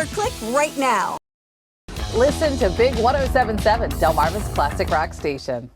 click right now. Listen to Big 107.7, Delmarva's classic rock station.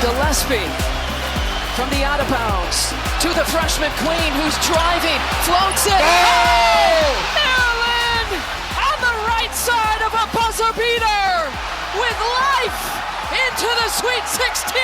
Gillespie from the out of bounds to the freshman Queen who's driving, floats it. Oh! Maryland on the right side of a buzzer beater with life into the Sweet 16.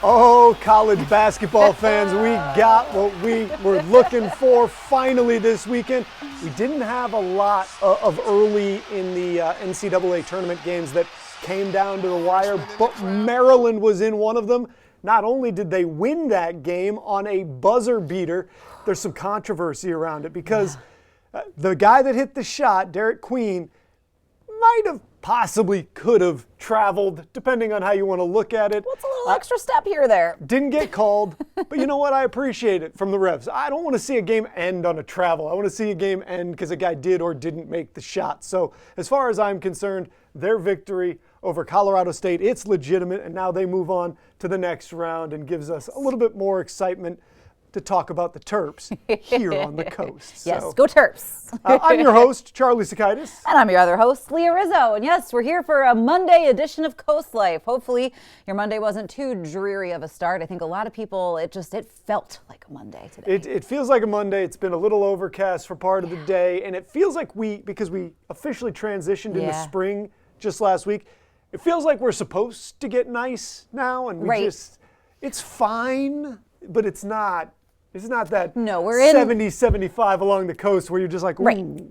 Oh, college basketball fans, we got what we were looking for finally this weekend. We didn't have a lot of early in the NCAA tournament games that came down to the wire, but Maryland was in one of them. Not only did they win that game on a buzzer beater, there's some controversy around it because the guy that hit the shot, Derek Queen, might have possibly could have traveled, depending on how you want to look at it. What's a little extra step here or there? Didn't get called, but you know what? I appreciate it from the refs. I don't want to see a game end on a travel. I want to see a game end because a guy did or didn't make the shot. So as far as I'm concerned, their victory over Colorado State, it's legitimate, and now they move on to the next round and gives us a little bit more excitement to talk about the Terps here on the coast. Yes, go Terps. I'm your host, Charlie Sakaitis. And I'm your other host, Leah Rizzo. And yes, we're here for a Monday edition of Coast Life. Hopefully your Monday wasn't too dreary of a start. I think a lot of people, it felt like a Monday today. It feels like a Monday. It's been a little overcast for part of the day. And it feels like because we officially transitioned into spring just last week, it feels like we're supposed to get nice now. And it's fine, but it's not. It's not that we're in 70, 75 along the coast where you're just like, ooh,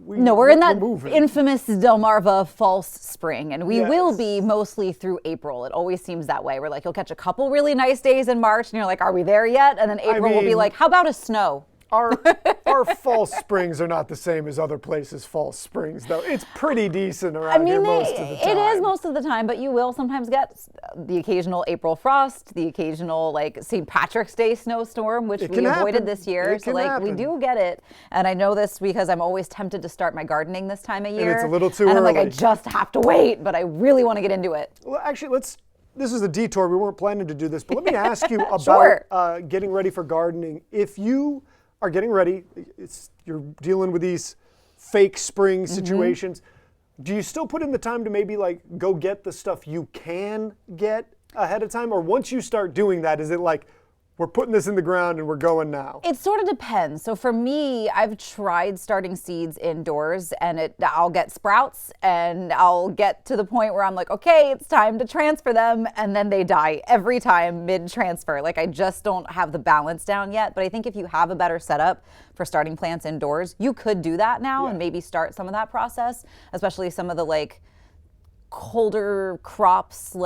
we're in that infamous Delmarva false spring, and we will be mostly through April. It always seems that way. We're like, you'll catch a couple really nice days in March, and you're like, are we there yet? And then April will be like, how about a snow? Our false springs are not the same as other places' false springs, though. It's pretty decent around here most of the time. It is most of the time, but you will sometimes get the occasional April frost, the occasional St. Patrick's Day snowstorm, which we avoided this year. So we do get it. And I know this because I'm always tempted to start my gardening this time of year. And it's a little too early. And I'm like, I just have to wait, but I really want to get into it. Well, actually, this is a detour. We weren't planning to do this, but let me ask you about getting ready for gardening. If you are getting ready, you're dealing with these fake spring situations. Do you still put in the time to maybe go get the stuff you can get ahead of time? Or once you start doing that, is it like, we're putting this in the ground and we're going now? It sort of depends. So for me, I've tried starting seeds indoors, and I'll get sprouts, and I'll get to the point where I'm like, okay, it's time to transfer them, and then they die every time mid-transfer. I just don't have the balance down yet. But I think if you have a better setup for starting plants indoors, you could do that now and maybe start some of that process, especially some of the colder crops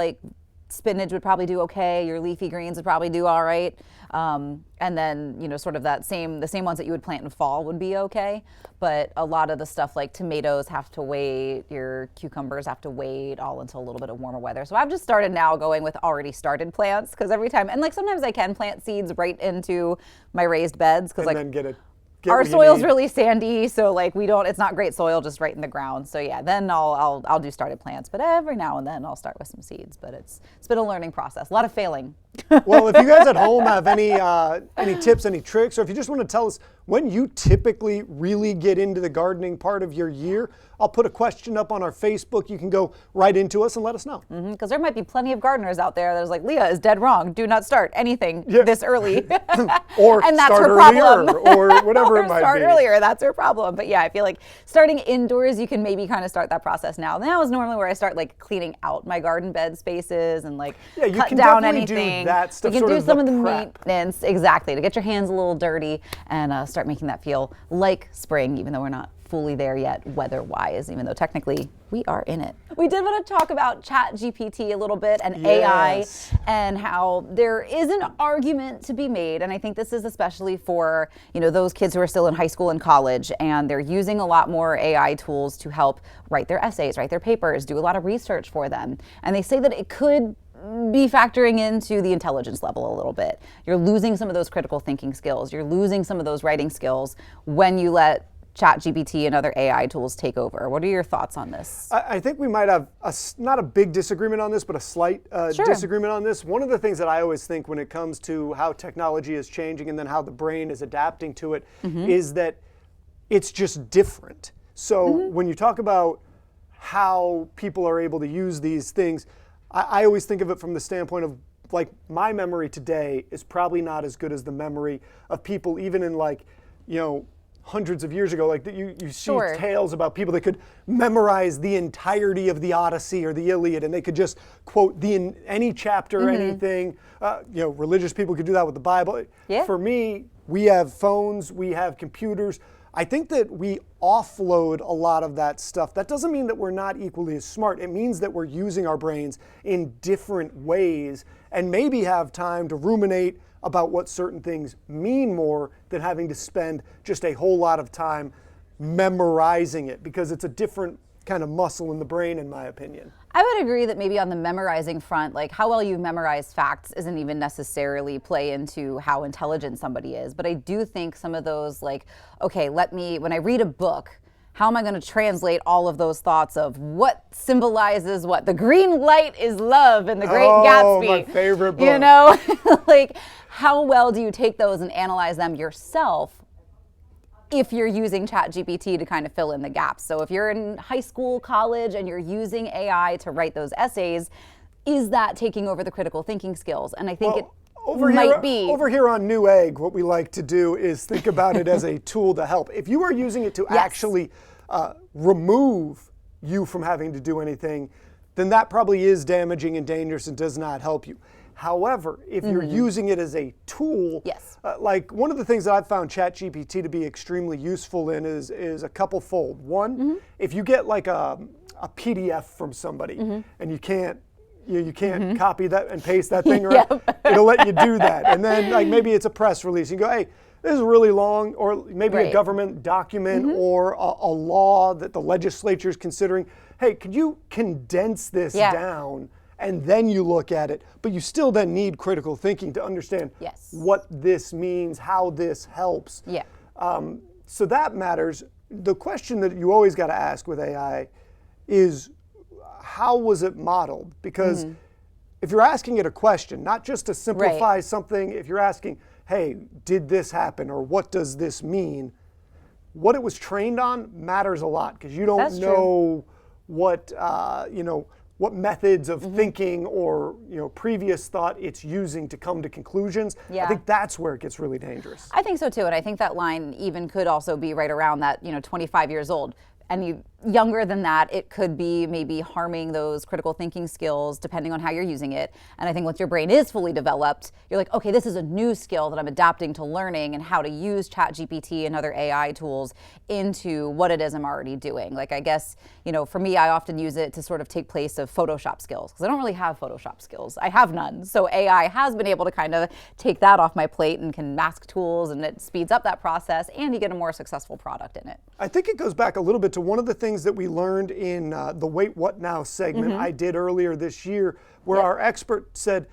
spinach would probably do okay. Your leafy greens would probably do all right. And then, sort of the same ones that you would plant in fall would be okay. But a lot of the stuff like tomatoes have to wait, your cucumbers have to wait all until a little bit of warmer weather. So I've just started now going with already started plants, because every time, and sometimes I can plant seeds right into my raised beds, because our soil's really sandy, so it's not great soil just right in the ground. So then I'll do started plants, but every now and then I'll start with some seeds. But it's been a learning process, a lot of failing. Well, if you guys at home have any tips, any tricks, or if you just want to tell us when you typically really get into the gardening part of your year, I'll put a question up on our Facebook. You can go right into us and let us know. Because there might be plenty of gardeners out there that's like, Leah is dead wrong. Do not start anything this early. Or and that's start her problem. or whatever it might be. Start earlier, that's her problem. But I feel like starting indoors, you can maybe kind of start that process now. Now is normally where I start cleaning out my garden bed spaces and cut down anything. That stuff, you can do some of the maintenance, exactly, to get your hands a little dirty and start making that feel like spring, even though we're not fully there yet weather-wise, even though technically we are in it. We did want to talk about ChatGPT a little bit and Yes. AI and how there is an argument to be made. And I think this is especially for, those kids who are still in high school and college, and they're using a lot more AI tools to help write their essays, write their papers, do a lot of research for them. And they say that it could be factoring into the intelligence level a little bit. You're losing some of those critical thinking skills. You're losing some of those writing skills when you let ChatGPT and other AI tools take over. What are your thoughts on this? I think we might have not a big disagreement on this, but a slight disagreement on this. One of the things that I always think when it comes to how technology is changing and then how the brain is adapting to it is that it's just different. So when you talk about how people are able to use these things, I always think of it from the standpoint of, like, my memory today is probably not as good as the memory of people even in, like, hundreds of years ago. Like, you see tales about people that could memorize the entirety of the Odyssey or the Iliad, and they could just quote any chapter, anything. Religious people could do that with the Bible. Yeah. For me, we have phones, we have computers. I think that we offload a lot of that stuff. That doesn't mean that we're not equally as smart. It means that we're using our brains in different ways and maybe have time to ruminate about what certain things mean more than having to spend just a whole lot of time memorizing it, because it's a different kind of muscle in the brain, in my opinion. I would agree that maybe on the memorizing front, like how well you memorize facts isn't even necessarily play into how intelligent somebody is. But I do think some of those, like, okay, when I read a book, how am I going to translate all of those thoughts of what symbolizes what? The green light is love in The Great Gatsby. Oh, my favorite book. Like, how well do you take those and analyze them yourself if you're using ChatGPT to kind of fill in the gaps? So if you're in high school, college, and you're using AI to write those essays, is that taking over the critical thinking skills? And I think might be. Over here on New Egg, what we like to do is think about it as a tool to help. If you are using it to actually remove you from having to do anything, then that probably is damaging and dangerous and does not help you. However, if you're using it as a tool, like one of the things that I've found ChatGPT to be extremely useful in is a couple fold. One, if you get like a PDF from somebody and you can't copy that and paste that thing, right? It'll let you do that. And then, like, maybe it's a press release. You go, hey, this is really long, or maybe a government document or a law that the legislature is considering. Hey, could you condense this down? And then you look at it, but you still then need critical thinking to understand what this means, how this helps. So that matters. The question that you always got to ask with AI is, how was it modeled? Because if you're asking it a question, not just to simplify something, if you're asking, hey, did this happen, or what does this mean? What it was trained on matters a lot, because you don't know what what methods of thinking or previous thought it's using to come to conclusions. I think that's where it gets really dangerous. I think so too, and I think that line even could also be right around that 25 years old. And younger than that, it could be maybe harming those critical thinking skills depending on how you're using it. And I think once your brain is fully developed, you're like, okay, this is a new skill that I'm adapting to learning and how to use ChatGPT and other AI tools into what it is I'm already doing. Like, I guess, for me, I often use it to sort of take place of Photoshop skills, because I don't really have Photoshop skills. I have none. So AI has been able to kind of take that off my plate and can mask tools, and it speeds up that process, and you get a more successful product in it. I think it goes back a little bit to one of the things that we learned in the Wait What Now segment I did earlier this year, where our expert said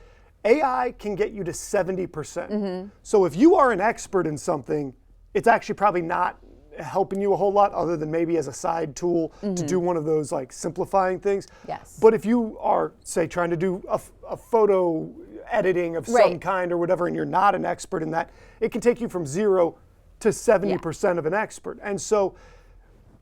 AI can get you to 70%. So if you are an expert in something, it's actually probably not helping you a whole lot, other than maybe as a side tool to do one of those, like, simplifying things. But if you are, say, trying to do a photo editing of some kind or whatever, and you're not an expert in that, it can take you from 0 to 70% of an expert. And so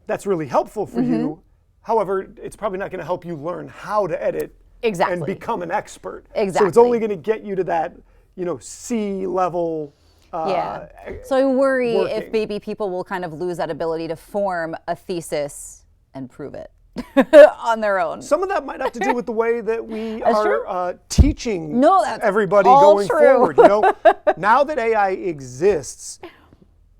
that's really helpful for you. However, it's probably not going to help you learn how to edit and become an expert. So it's only going to get you to that, C level. So I worry if maybe people will kind of lose that ability to form a thesis and prove it on their own. Some of that might have to do with the way that we are teaching everybody all going true. forward. Now that AI exists,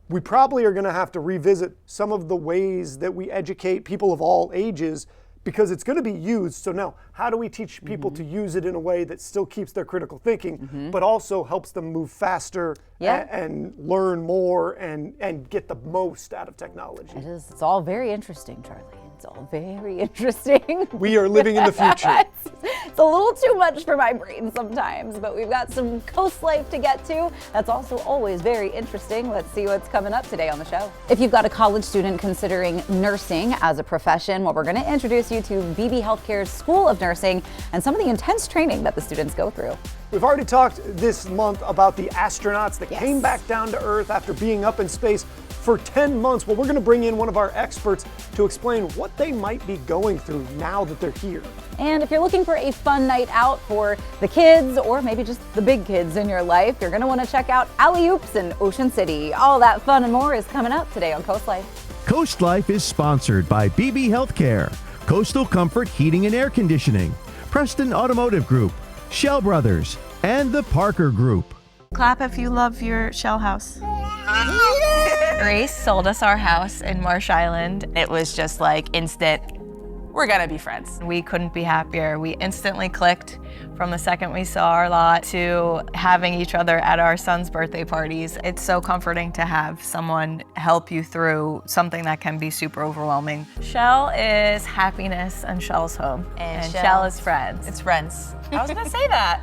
we probably are going to have to revisit some of the ways that we educate people of all ages because it's going to be used. So now, how do we teach people to use it in a way that still keeps their critical thinking, but also helps them move faster and learn more and get the most out of technology? It is. It's all very interesting, Charlie. It's all very interesting. We are living in the future. It's a little too much for my brain sometimes, but we've got some Coast Life to get to. That's also always very interesting. Let's see what's coming up today on the show. If you've got a college student considering nursing as a profession, well, we're going to introduce you to BB Healthcare's School of Nursing and some of the intense training that the students go through. We've already talked this month about the astronauts that came back down to Earth after being up in space for 10 months. Well, we're going to bring in one of our experts to explain what they might be going through now that they're here. And if you're looking for a fun night out for the kids or maybe just the big kids in your life, you're going to want to check out Alley Oops in Ocean City. All that fun and more is coming up today on Coast Life. Coast Life is sponsored by BB Healthcare, Coastal Comfort Heating and Air Conditioning, Preston Automotive Group, Shell Brothers, and the Parker Group. Clap if you love your Shell house. Grace sold us our house in Marsh Island. It was just like instant, we're gonna be friends. We couldn't be happier. We instantly clicked from the second we saw our lot to having each other at our son's birthday parties. It's so comforting to have someone help you through something that can be super overwhelming. Shell is happiness and Shell's home. And Shell is friends. It's friends. I was gonna say that.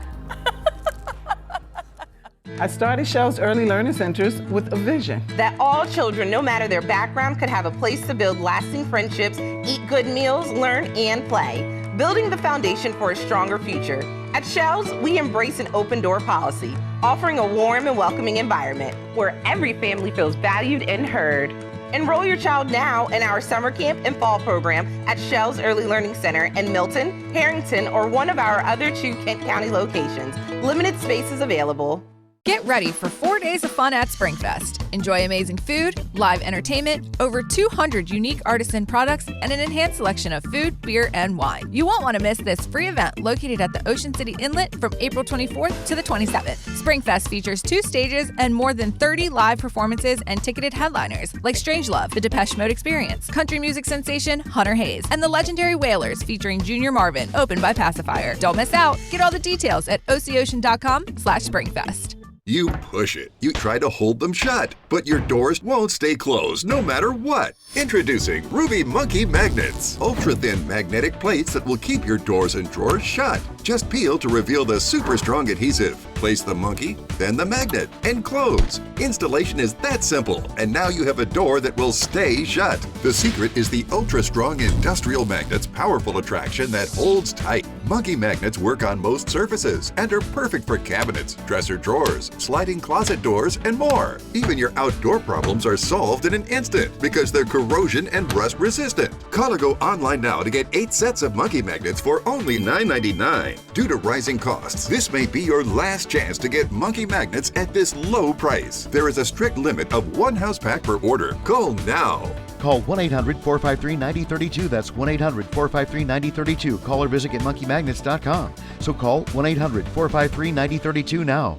I started Shell's Early Learning Centers with a vision. That all children, no matter their background, could have a place to build lasting friendships, eat good meals, learn, and play, building the foundation for a stronger future. At Shell's, we embrace an open-door policy, offering a warm and welcoming environment where every family feels valued and heard. Enroll your child now in our summer camp and fall program at Shell's Early Learning Center in Milton, Harrington, or one of our other 2 Kent County locations. Limited spaces available. Get ready for 4 days of fun at Springfest. Enjoy amazing food, live entertainment, over 200 unique artisan products, and an enhanced selection of food, beer, and wine. You won't want to miss this free event located at the Ocean City Inlet from April 24th to the 27th. Springfest features 2 stages and more than 30 live performances and ticketed headliners like Strangelove, the Depeche Mode Experience, country music sensation Hunter Hayes, and the legendary Wailers featuring Junior Marvin, opened by Pacifier. Don't miss out. Get all the details at oceocean.com/springfest. You push it. You try to hold them shut, but your doors won't stay closed no matter what. Introducing Ruby Monkey Magnets. Ultra-thin magnetic plates that will keep your doors and drawers shut. Just peel to reveal the super strong adhesive. Place the monkey, then the magnet, and close. Installation is that simple, and now you have a door that will stay shut. The secret is the ultra-strong industrial magnet's powerful attraction that holds tight. Monkey magnets work on most surfaces and are perfect for cabinets, dresser drawers, sliding closet doors, and more. Even your outdoor problems are solved in an instant because they're corrosion and rust resistant. Call or go online now to get 8 sets of monkey magnets for only $9.99. Due to rising costs, this may be your last chance to get monkey magnets at this low price. There is a strict limit of 1 house pack per order. Call now. Call 1-800-453-9032. That's 1-800-453-9032. Call or visit getmonkeymagnets.com. So call 1-800-453-9032 now.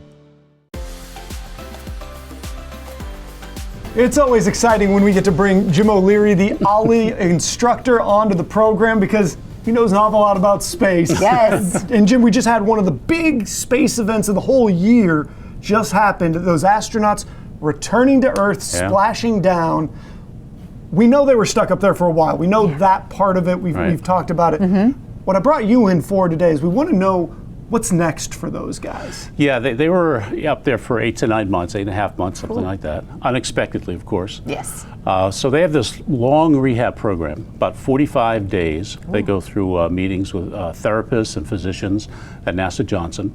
It's always exciting when we get to bring Jim O'Leary, the Ollie instructor, onto the program because he knows an awful lot about space. Yes. And Jim, we just had one of the big space events of the whole year just happened. Those astronauts returning to Earth, splashing down. We know they were stuck up there for a while. We know that part of it. We've talked about it. What I brought you in for today is we want to know what's next for those guys. Yeah, they were up there for 8 to 9 months, 8.5 months, something like that. Unexpectedly, of course. Yes. So they have this long rehab program, about 45 days. They go through meetings with therapists and physicians at NASA Johnson.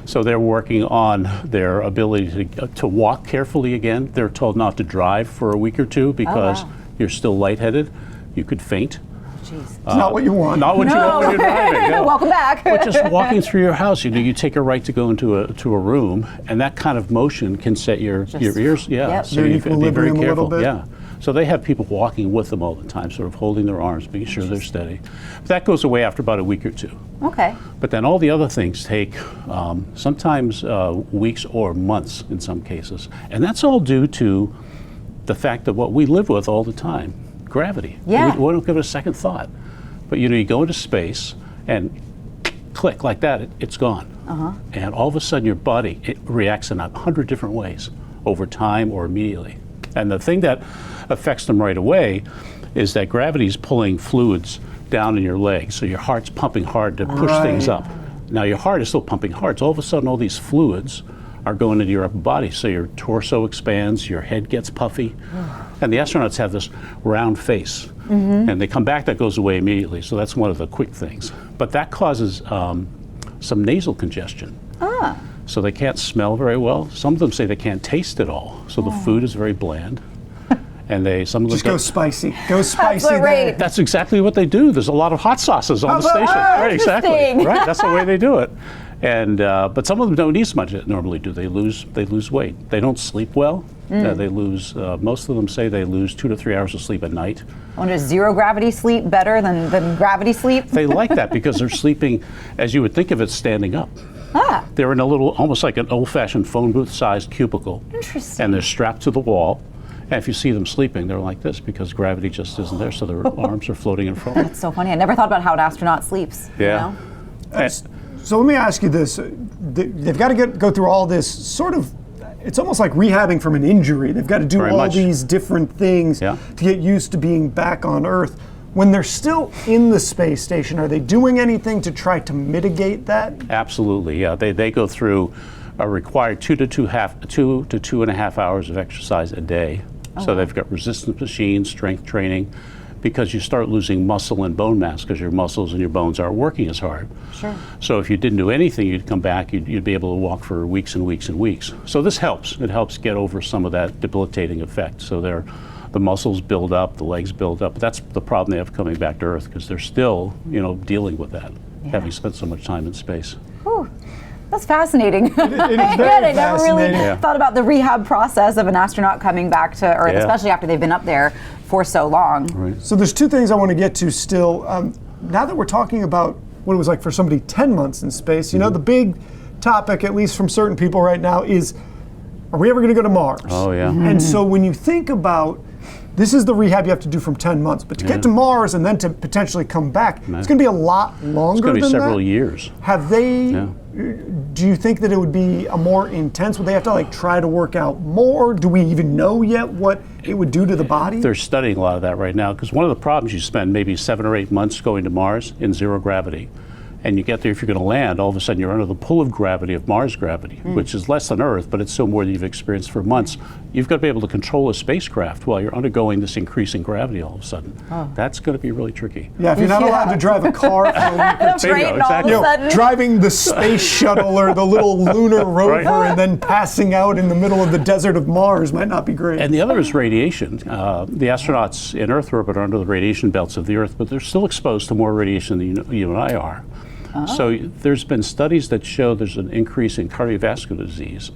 So they're working on their ability to walk carefully again. They're told not to drive for a week or 2 because you're still lightheaded. You could faint. Jeez. Not what you want. Not what you want when you're driving. No. Welcome back. But just walking through your house, you take a right to go into a room, and that kind of motion can set your ears. Yeah, so you have to be very careful. Yeah. So they have people walking with them all the time, sort of holding their arms, making sure they're steady. But that goes away after about a week or 2. Okay. But then all the other things take sometimes weeks or months in some cases, and that's all due to the fact that what we live with all the time. Gravity. Yeah. We don't give it a second thought. But you go into space and click like that, it's gone. And all of a sudden your body, it reacts in 100 different ways over time or immediately. And the thing that affects them right away is that gravity is pulling fluids down in your legs. So your heart's pumping hard to push things up. Now your heart is still pumping hard. So all of a sudden all these fluids are going into your upper body. So your torso expands, your head gets puffy. And the astronauts have this round face. And they come back, that goes away immediately. So that's one of the quick things. But that causes some nasal congestion. So they can't smell very well. Some of them say they can't taste at all. So the food is very bland. And some of them just go spicy. Go spicy there. That's exactly what they do. There's a lot of hot sauces on the station. Right, exactly. Right, that's the way they do it. And but some of them don't eat as much as they normally do. They lose weight. They don't sleep well. They lose. Most of them say they lose 2 to 3 hours of sleep at night. Is zero gravity sleep better than gravity sleep? They like that because they're sleeping, as you would think of it, standing up. They're in a little, almost like an old-fashioned phone booth-sized cubicle. Interesting. And they're strapped to the wall. And if you see them sleeping, they're like this because gravity just isn't there, so their arms are floating in front. That's so funny. I never thought about how an astronaut sleeps. Yeah. You know? So let me ask you this. They've got to go through all this sort of, it's almost like rehabbing from an injury. They've got to do all these different things to get used to being back on Earth. When they're still in the space station, are they doing anything to try to mitigate that? Absolutely, yeah. They go through a required 2 to 2.5 hours of exercise a day. So they've got resistance machines, strength training, because you start losing muscle and bone mass because your muscles and your bones aren't working as hard. Sure. So if you didn't do anything, you'd come back, you'd be able to walk for weeks and weeks and weeks. So this helps. It helps get over some of that debilitating effect. So the muscles build up, the legs build up. That's the problem they have coming back to Earth because they're still, dealing with that, having spent so much time in space. Whew. That's fascinating. It is very I never really fascinating. thought about the rehab process of an astronaut coming back to Earth, especially after they've been up there for so long. Right. So there's two things I want to get to still. Now that we're talking about what it was like for somebody 10 months in space, the big topic, at least from certain people right now, is are we ever going to go to Mars? Oh, yeah. And so when you think about this is the rehab you have to do from 10 months, but to get to Mars and then to potentially come back, it's going to be a lot longer than that. It's going to be several years. Have they, do you think that it would be a more intense, would they have to try to work out more? Do we even know yet what it would do to the body? They're studying a lot of that right now because one of the problems you spend maybe 7 or 8 months going to Mars in zero gravity. And you get there, if you're going to land, all of a sudden you're under the pull of gravity of Mars gravity, which is less than Earth, but it's still more than you've experienced for months. You've got to be able to control a spacecraft while you're undergoing this increasing gravity all of a sudden. That's going to be really tricky. Yeah, if you're not allowed to drive a car for a week or two, Exactly. driving the space shuttle or the little lunar rover and then passing out in the middle of the desert of Mars might not be great. And the other is radiation. The astronauts in Earth orbit are under the radiation belts of the Earth, but they're still exposed to more radiation than you and I are. So there's been studies that show there's an increase in cardiovascular disease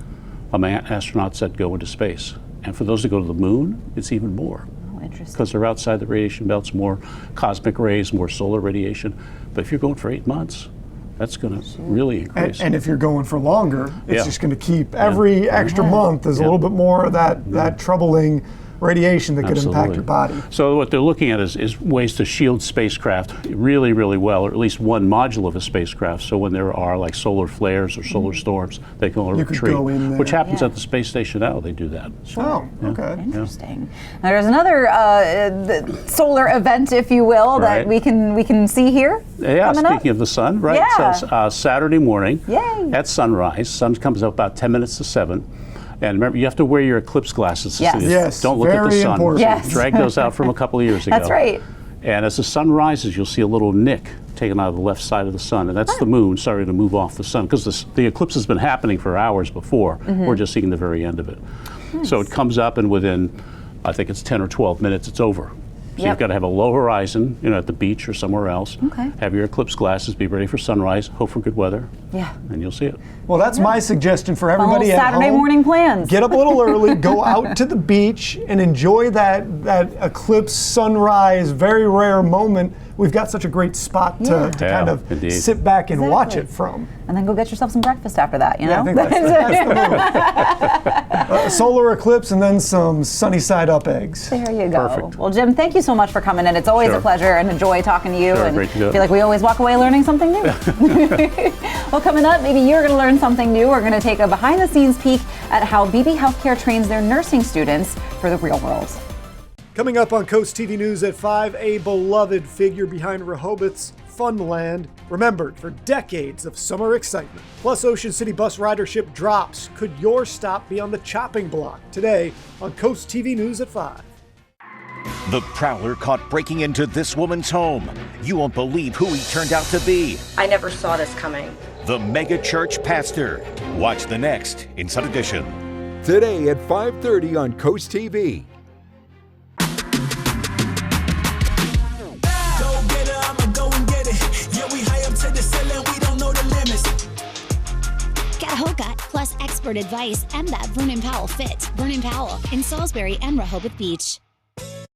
among astronauts that go into space. And for those that go to the moon, it's even more. Oh, interesting. Because they're outside the radiation belts, more cosmic rays, more solar radiation. But if you're going for 8 months, that's going to really increase. And if you're going for longer, it's just going to keep every extra month. There's a little bit more of that troubling radiation that could impact your body. So what they're looking at is ways to shield spacecraft really, really well, or at least one module of a spacecraft. So when there are like solar flares or solar storms, they can retreat. Could go in there. Which happens at the space station now. They do that. Sure. Oh, okay. Interesting. Now, there's another solar event, if you will, that we can see here. Yeah. Speaking of the sun, right? Yeah. So Saturday morning at sunrise. Sun comes up about 10 minutes to 7. And remember, you have to wear your eclipse glasses to see this. Yes, don't look at the sun. Important. Yes. Drag those out from a couple of years ago. That's right. And as the sun rises, you'll see a little nick taken out of the left side of the sun, and that's the moon starting to move off the sun, because the eclipse has been happening for hours before. We're just seeing the very end of it. So it comes up, and within, I think it's 10 or 12 minutes, it's over. So you've got to have a low horizon, at the beach or somewhere else. Have your eclipse glasses, be ready for sunrise, hope for good weather, and you'll see it. Well, that's my suggestion for everybody at home. Saturday morning plans. Get up a little early, go out to the beach, and enjoy that eclipse sunrise, very rare moment. We've got such a great spot to kind of sit back and watch it from. And then go get yourself some breakfast after that, I think that's the move. A solar eclipse and then some sunny side up eggs. There you go. Perfect. Well, Jim, thank you so much for coming in. It's always a pleasure and a joy talking to you. Sure, and great to do it. I feel like we always walk away learning something new. Well, coming up, maybe you're going to learn something new. We're going to take a behind-the-scenes peek at how BB Healthcare trains their nursing students for the real world. Coming up on Coast TV News at 5, a beloved figure behind Rehoboth's Funland, remembered for decades of summer excitement. Plus, Ocean City bus ridership drops. Could your stop be on the chopping block? Today on Coast TV News at 5. The prowler caught breaking into this woman's home. You won't believe who he turned out to be. I never saw this coming. The mega church pastor. Watch the next Inside Edition. Today at 5:30 on Coast TV. Get a haircut plus expert advice and that Vernon Powell fit. Vernon Powell in Salisbury and Rehoboth Beach.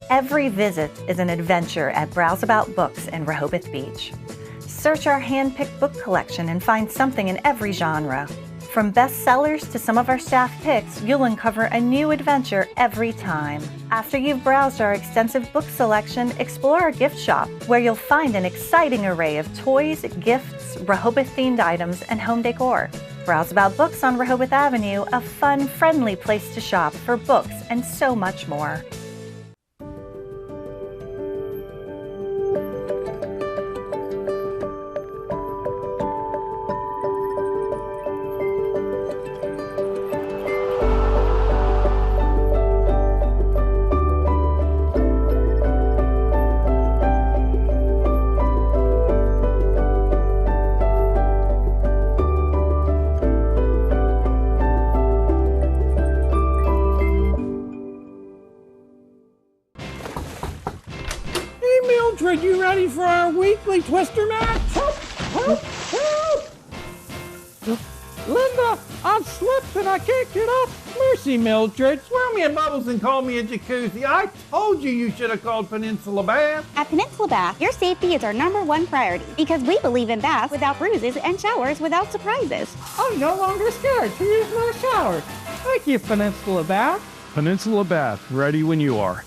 Every visit is an adventure at Browse About Books in Rehoboth Beach. Search our hand-picked book collection and find something in every genre. From bestsellers to some of our staff picks, you'll uncover a new adventure every time. After you've browsed our extensive book selection, explore our gift shop, where you'll find an exciting array of toys, gifts, Rehoboth-themed items, and home decor. Browse About Books on Rehoboth Avenue, a fun, friendly place to shop for books and so much more. Mildred, you ready for our weekly Twister match? Help! Linda, I've slipped and I can't get up. Mercy, Mildred. Swirl me in bubbles and call me a jacuzzi. I told you should have called Peninsula Bath. At Peninsula Bath, your safety is our #1 priority because we believe in baths without bruises and showers without surprises. I'm no longer scared to use my shower. Thank you, Peninsula Bath. Peninsula Bath, ready when you are.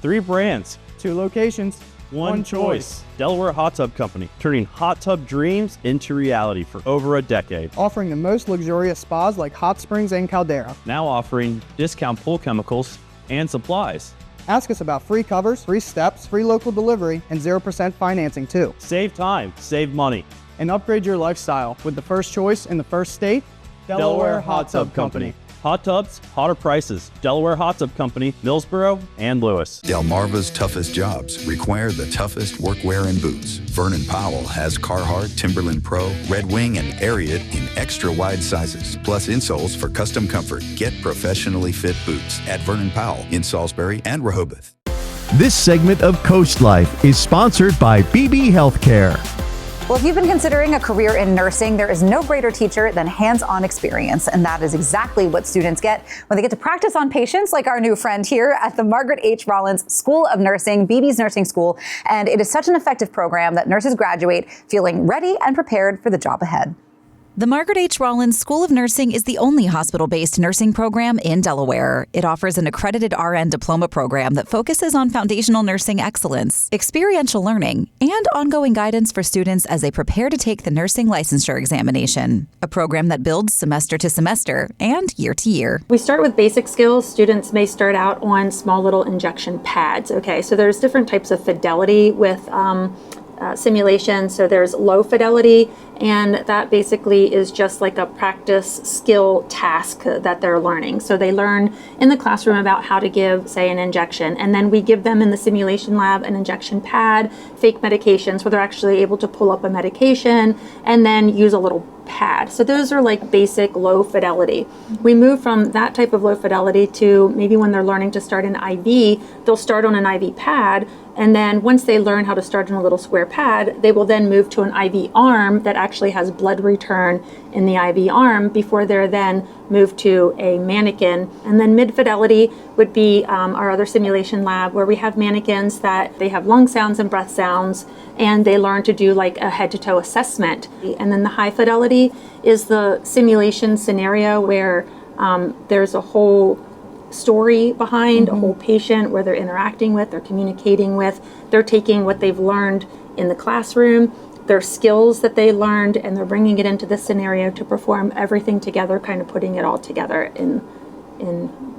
3 brands, 2 locations, 1 choice. Delaware Hot Tub Company, turning hot tub dreams into reality for over a decade. Offering the most luxurious spas like hot springs and Caldera. Now offering discount pool chemicals and supplies. Ask us about free covers, free steps, free local delivery, and 0% financing too. Save time, save money. And upgrade your lifestyle with the first choice in the first state, Delaware Hot Tub Company. Hot tubs, hotter prices. Delaware Hot Tub Company, Millsboro, and Lewis. Delmarva's toughest jobs require the toughest workwear and boots. Vernon Powell has Carhartt, Timberland Pro, Red Wing, and Ariat in extra wide sizes, plus insoles for custom comfort. Get professionally fit boots at Vernon Powell in Salisbury and Rehoboth. This segment of Coast Life is sponsored by BB Healthcare. Well, if you've been considering a career in nursing, there is no greater teacher than hands-on experience. And that is exactly what students get when they get to practice on patients, like our new friend here at the Margaret H. Rollins School of Nursing, BB's Nursing School. And it is such an effective program that nurses graduate feeling ready and prepared for the job ahead. The Margaret H. Rollins School of Nursing is the only hospital-based nursing program in Delaware. It offers an accredited RN diploma program that focuses on foundational nursing excellence, experiential learning, and ongoing guidance for students as they prepare to take the nursing licensure examination. A program that builds semester to semester and year to year. We start with basic skills. Students may start out on small little injection pads. Okay, so there's different types of fidelity with simulation. So there's low fidelity, and that basically is just like a practice skill task that they're learning. So they learn in the classroom about how to give, say, an injection, and then we give them in the simulation lab an injection pad, fake medications, where they're actually able to pull up a medication and then use a little pad. So those are like basic low fidelity. We move from that type of low fidelity to maybe when they're learning to start an IV, they'll start on an IV pad, and then once they learn how to start in a little square pad, they will then move to an IV arm that actually has blood return in the IV arm before they're then moved to a mannequin. And then mid-fidelity would be our other simulation lab, where we have mannequins that they have lung sounds and breath sounds, and they learn to do like a head-to-toe assessment. And then the high fidelity is the simulation scenario where There's a whole story behind a whole patient where they're interacting with, they're communicating with, they're taking what they've learned in the classroom, their skills that they learned, and they're bringing it into this scenario to perform everything together, kind of putting it all together in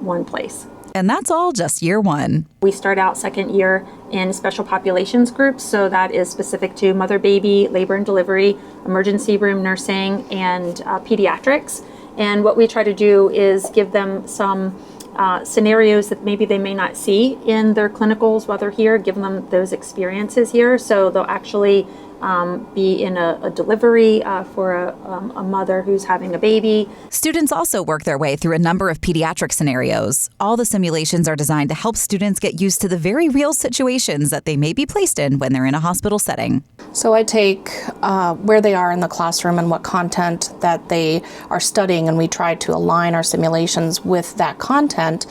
one place. And that's all just year one. We start out second year in special populations groups, so that is specific to mother-baby, labor and delivery, emergency room nursing, and pediatrics. And what we try to do is give them some scenarios that maybe they may not see in their clinicals while they're here, give them those experiences here. So they'll actually be in a delivery for a mother who's having a baby. Students also work their way through a number of pediatric scenarios. All the simulations are designed to help students get used to the very real situations that they may be placed in when they're in a hospital setting. So I take where they are in the classroom and what content that they are studying, and we try to align our simulations with that content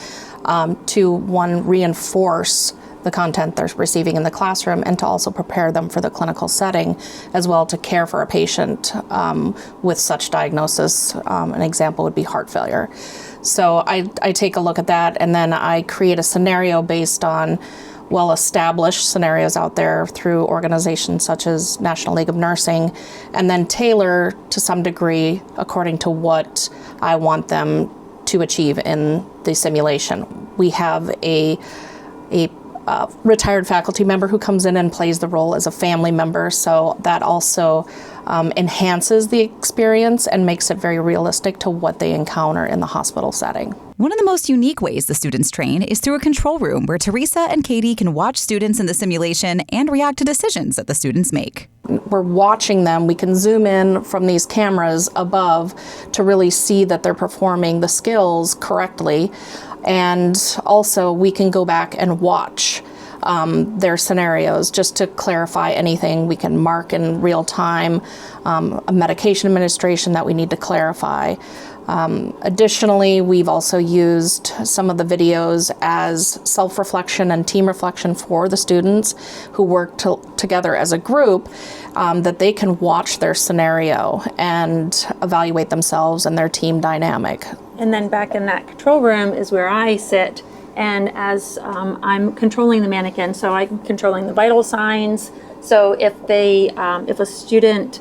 to, one, reinforce the content they're receiving in the classroom, and to also prepare them for the clinical setting, as well to care for a patient with such diagnosis. An example would be heart failure. So I take a look at that, and then I create a scenario based on well-established scenarios out there through organizations such as National League of Nursing, and then tailor to some degree according to what I want them to achieve in the simulation. We have a retired faculty member who comes in and plays the role as a family member, so that also enhances the experience and makes it very realistic to what they encounter in the hospital setting. One of the most unique ways the students train is through a control room where Teresa and Katie can watch students in the simulation and react to decisions that the students make. We're watching them. We can zoom in from these cameras above to really see that they're performing the skills correctly. And also we can go back and watch their scenarios just to clarify anything. We can mark in real time a medication administration that we need to clarify. Additionally, we've also used some of the videos as self-reflection and team reflection for the students who work together as a group, that they can watch their scenario and evaluate themselves and their team dynamic. And then back in that control room is where I sit, and as I'm controlling the mannequin, so I'm controlling the vital signs. So if a student,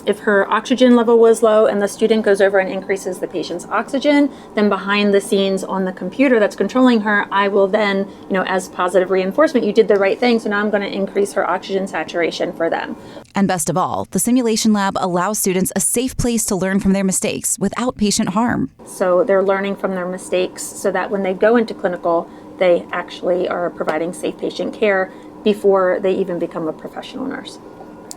if her oxygen level was low and the student goes over and increases the patient's oxygen, then behind the scenes on the computer that's controlling her, I will then, as positive reinforcement, you did the right thing, so now I'm going to increase her oxygen saturation for them. And best of all, the simulation lab allows students a safe place to learn from their mistakes without patient harm. So they're learning from their mistakes so that when they go into clinical, they actually are providing safe patient care before they even become a professional nurse.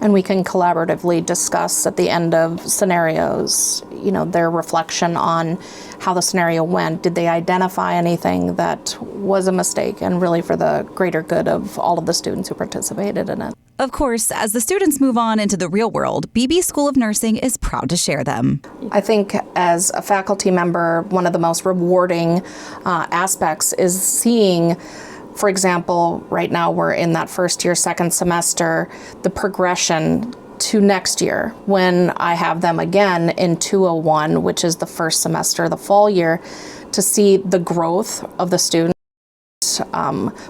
And we can collaboratively discuss at the end of scenarios, their reflection on how the scenario went. Did they identify anything that was a mistake, and really for the greater good of all of the students who participated in it? Of course, as the students move on into the real world, BB School of Nursing is proud to share them. I think as a faculty member, one of the most rewarding aspects is seeing, for example, right now we're in that first year, second semester, the progression to next year when I have them again in 201, which is the first semester, the fall year, to see the growth of the student.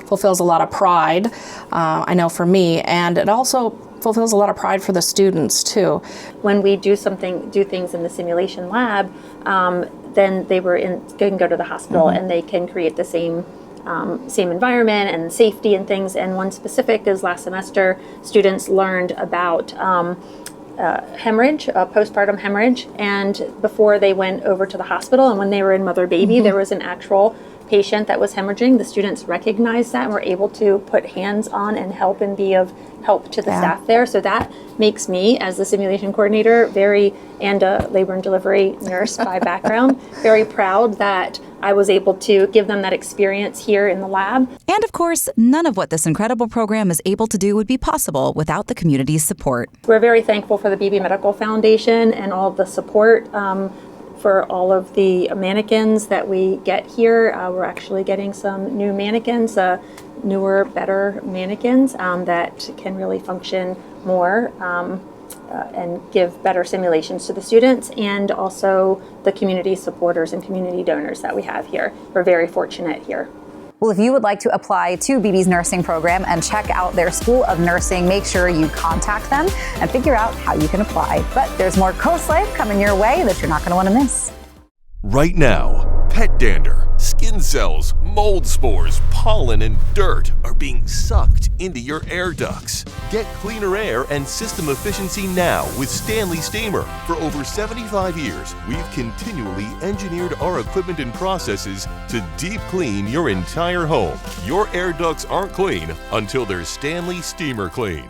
Fulfills a lot of pride, I know for me, and it also fulfills a lot of pride for the students too. When we do things in the simulation lab, then they can go to the hospital and they can create the same environment and safety and things. And one specific is last semester, students learned about hemorrhage, postpartum hemorrhage, and before they went over to the hospital, and when they were in mother-baby, there was an actual patient that was hemorrhaging. The students recognized that and were able to put hands on and help and be of help to the staff there. So that makes me, as the simulation coordinator, and a labor and delivery nurse by background, very proud that I was able to give them that experience here in the lab. And of course, none of what this incredible program is able to do would be possible without the community's support. We're very thankful for the BB Medical Foundation and all of the support for all of the mannequins that we get here. We're actually getting some new mannequins, newer, better mannequins that can really function more and give better simulations to the students and also the community supporters and community donors that we have here. We're very fortunate here. Well, if you would like to apply to BB's nursing program and check out their School of Nursing, make sure you contact them and figure out how you can apply. But there's more Coast Life coming your way that you're not going to want to miss. Right now, pet dander, skin cells, mold spores, pollen, and dirt are being sucked into your air ducts. Get cleaner air and system efficiency now with Stanley Steamer. For over 75 years, we've continually engineered our equipment and processes to deep clean your entire home. Your air ducts aren't clean until they're Stanley Steamer clean.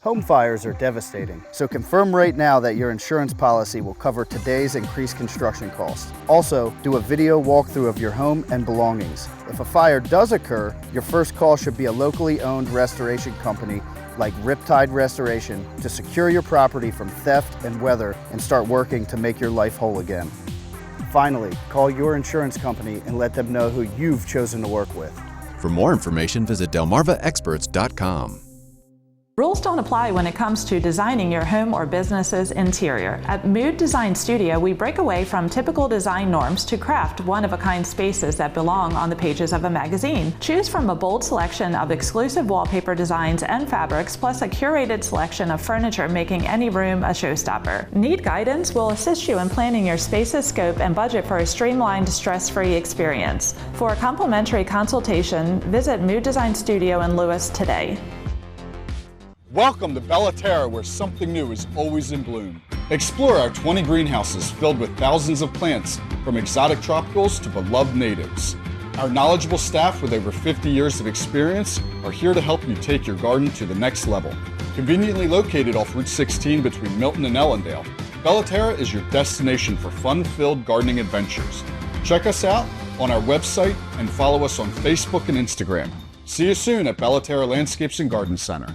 Home fires are devastating, so confirm right now that your insurance policy will cover today's increased construction costs. Also, do a video walkthrough of your home and belongings. If a fire does occur, your first call should be a locally owned restoration company like Riptide Restoration to secure your property from theft and weather and start working to make your life whole again. Finally, call your insurance company and let them know who you've chosen to work with. For more information, visit delmarvaexperts.com. Rules don't apply when it comes to designing your home or business's interior. At Mood Design Studio, we break away from typical design norms to craft one-of-a-kind spaces that belong on the pages of a magazine. Choose from a bold selection of exclusive wallpaper designs and fabrics, plus a curated selection of furniture, making any room a showstopper. Need guidance? We'll assist you in planning your space's scope and budget for a streamlined, stress-free experience. For a complimentary consultation, visit Mood Design Studio in Lewis today. Welcome to Bella Terra, where something new is always in bloom. Explore our 20 greenhouses filled with thousands of plants, from exotic tropicals to beloved natives. Our knowledgeable staff with over 50 years of experience are here to help you take your garden to the next level. Conveniently located off Route 16 between Milton and Ellendale, Bella Terra is your destination for fun-filled gardening adventures. Check us out on our website and follow us on Facebook and Instagram. See you soon at Bella Terra Landscapes and Garden Center.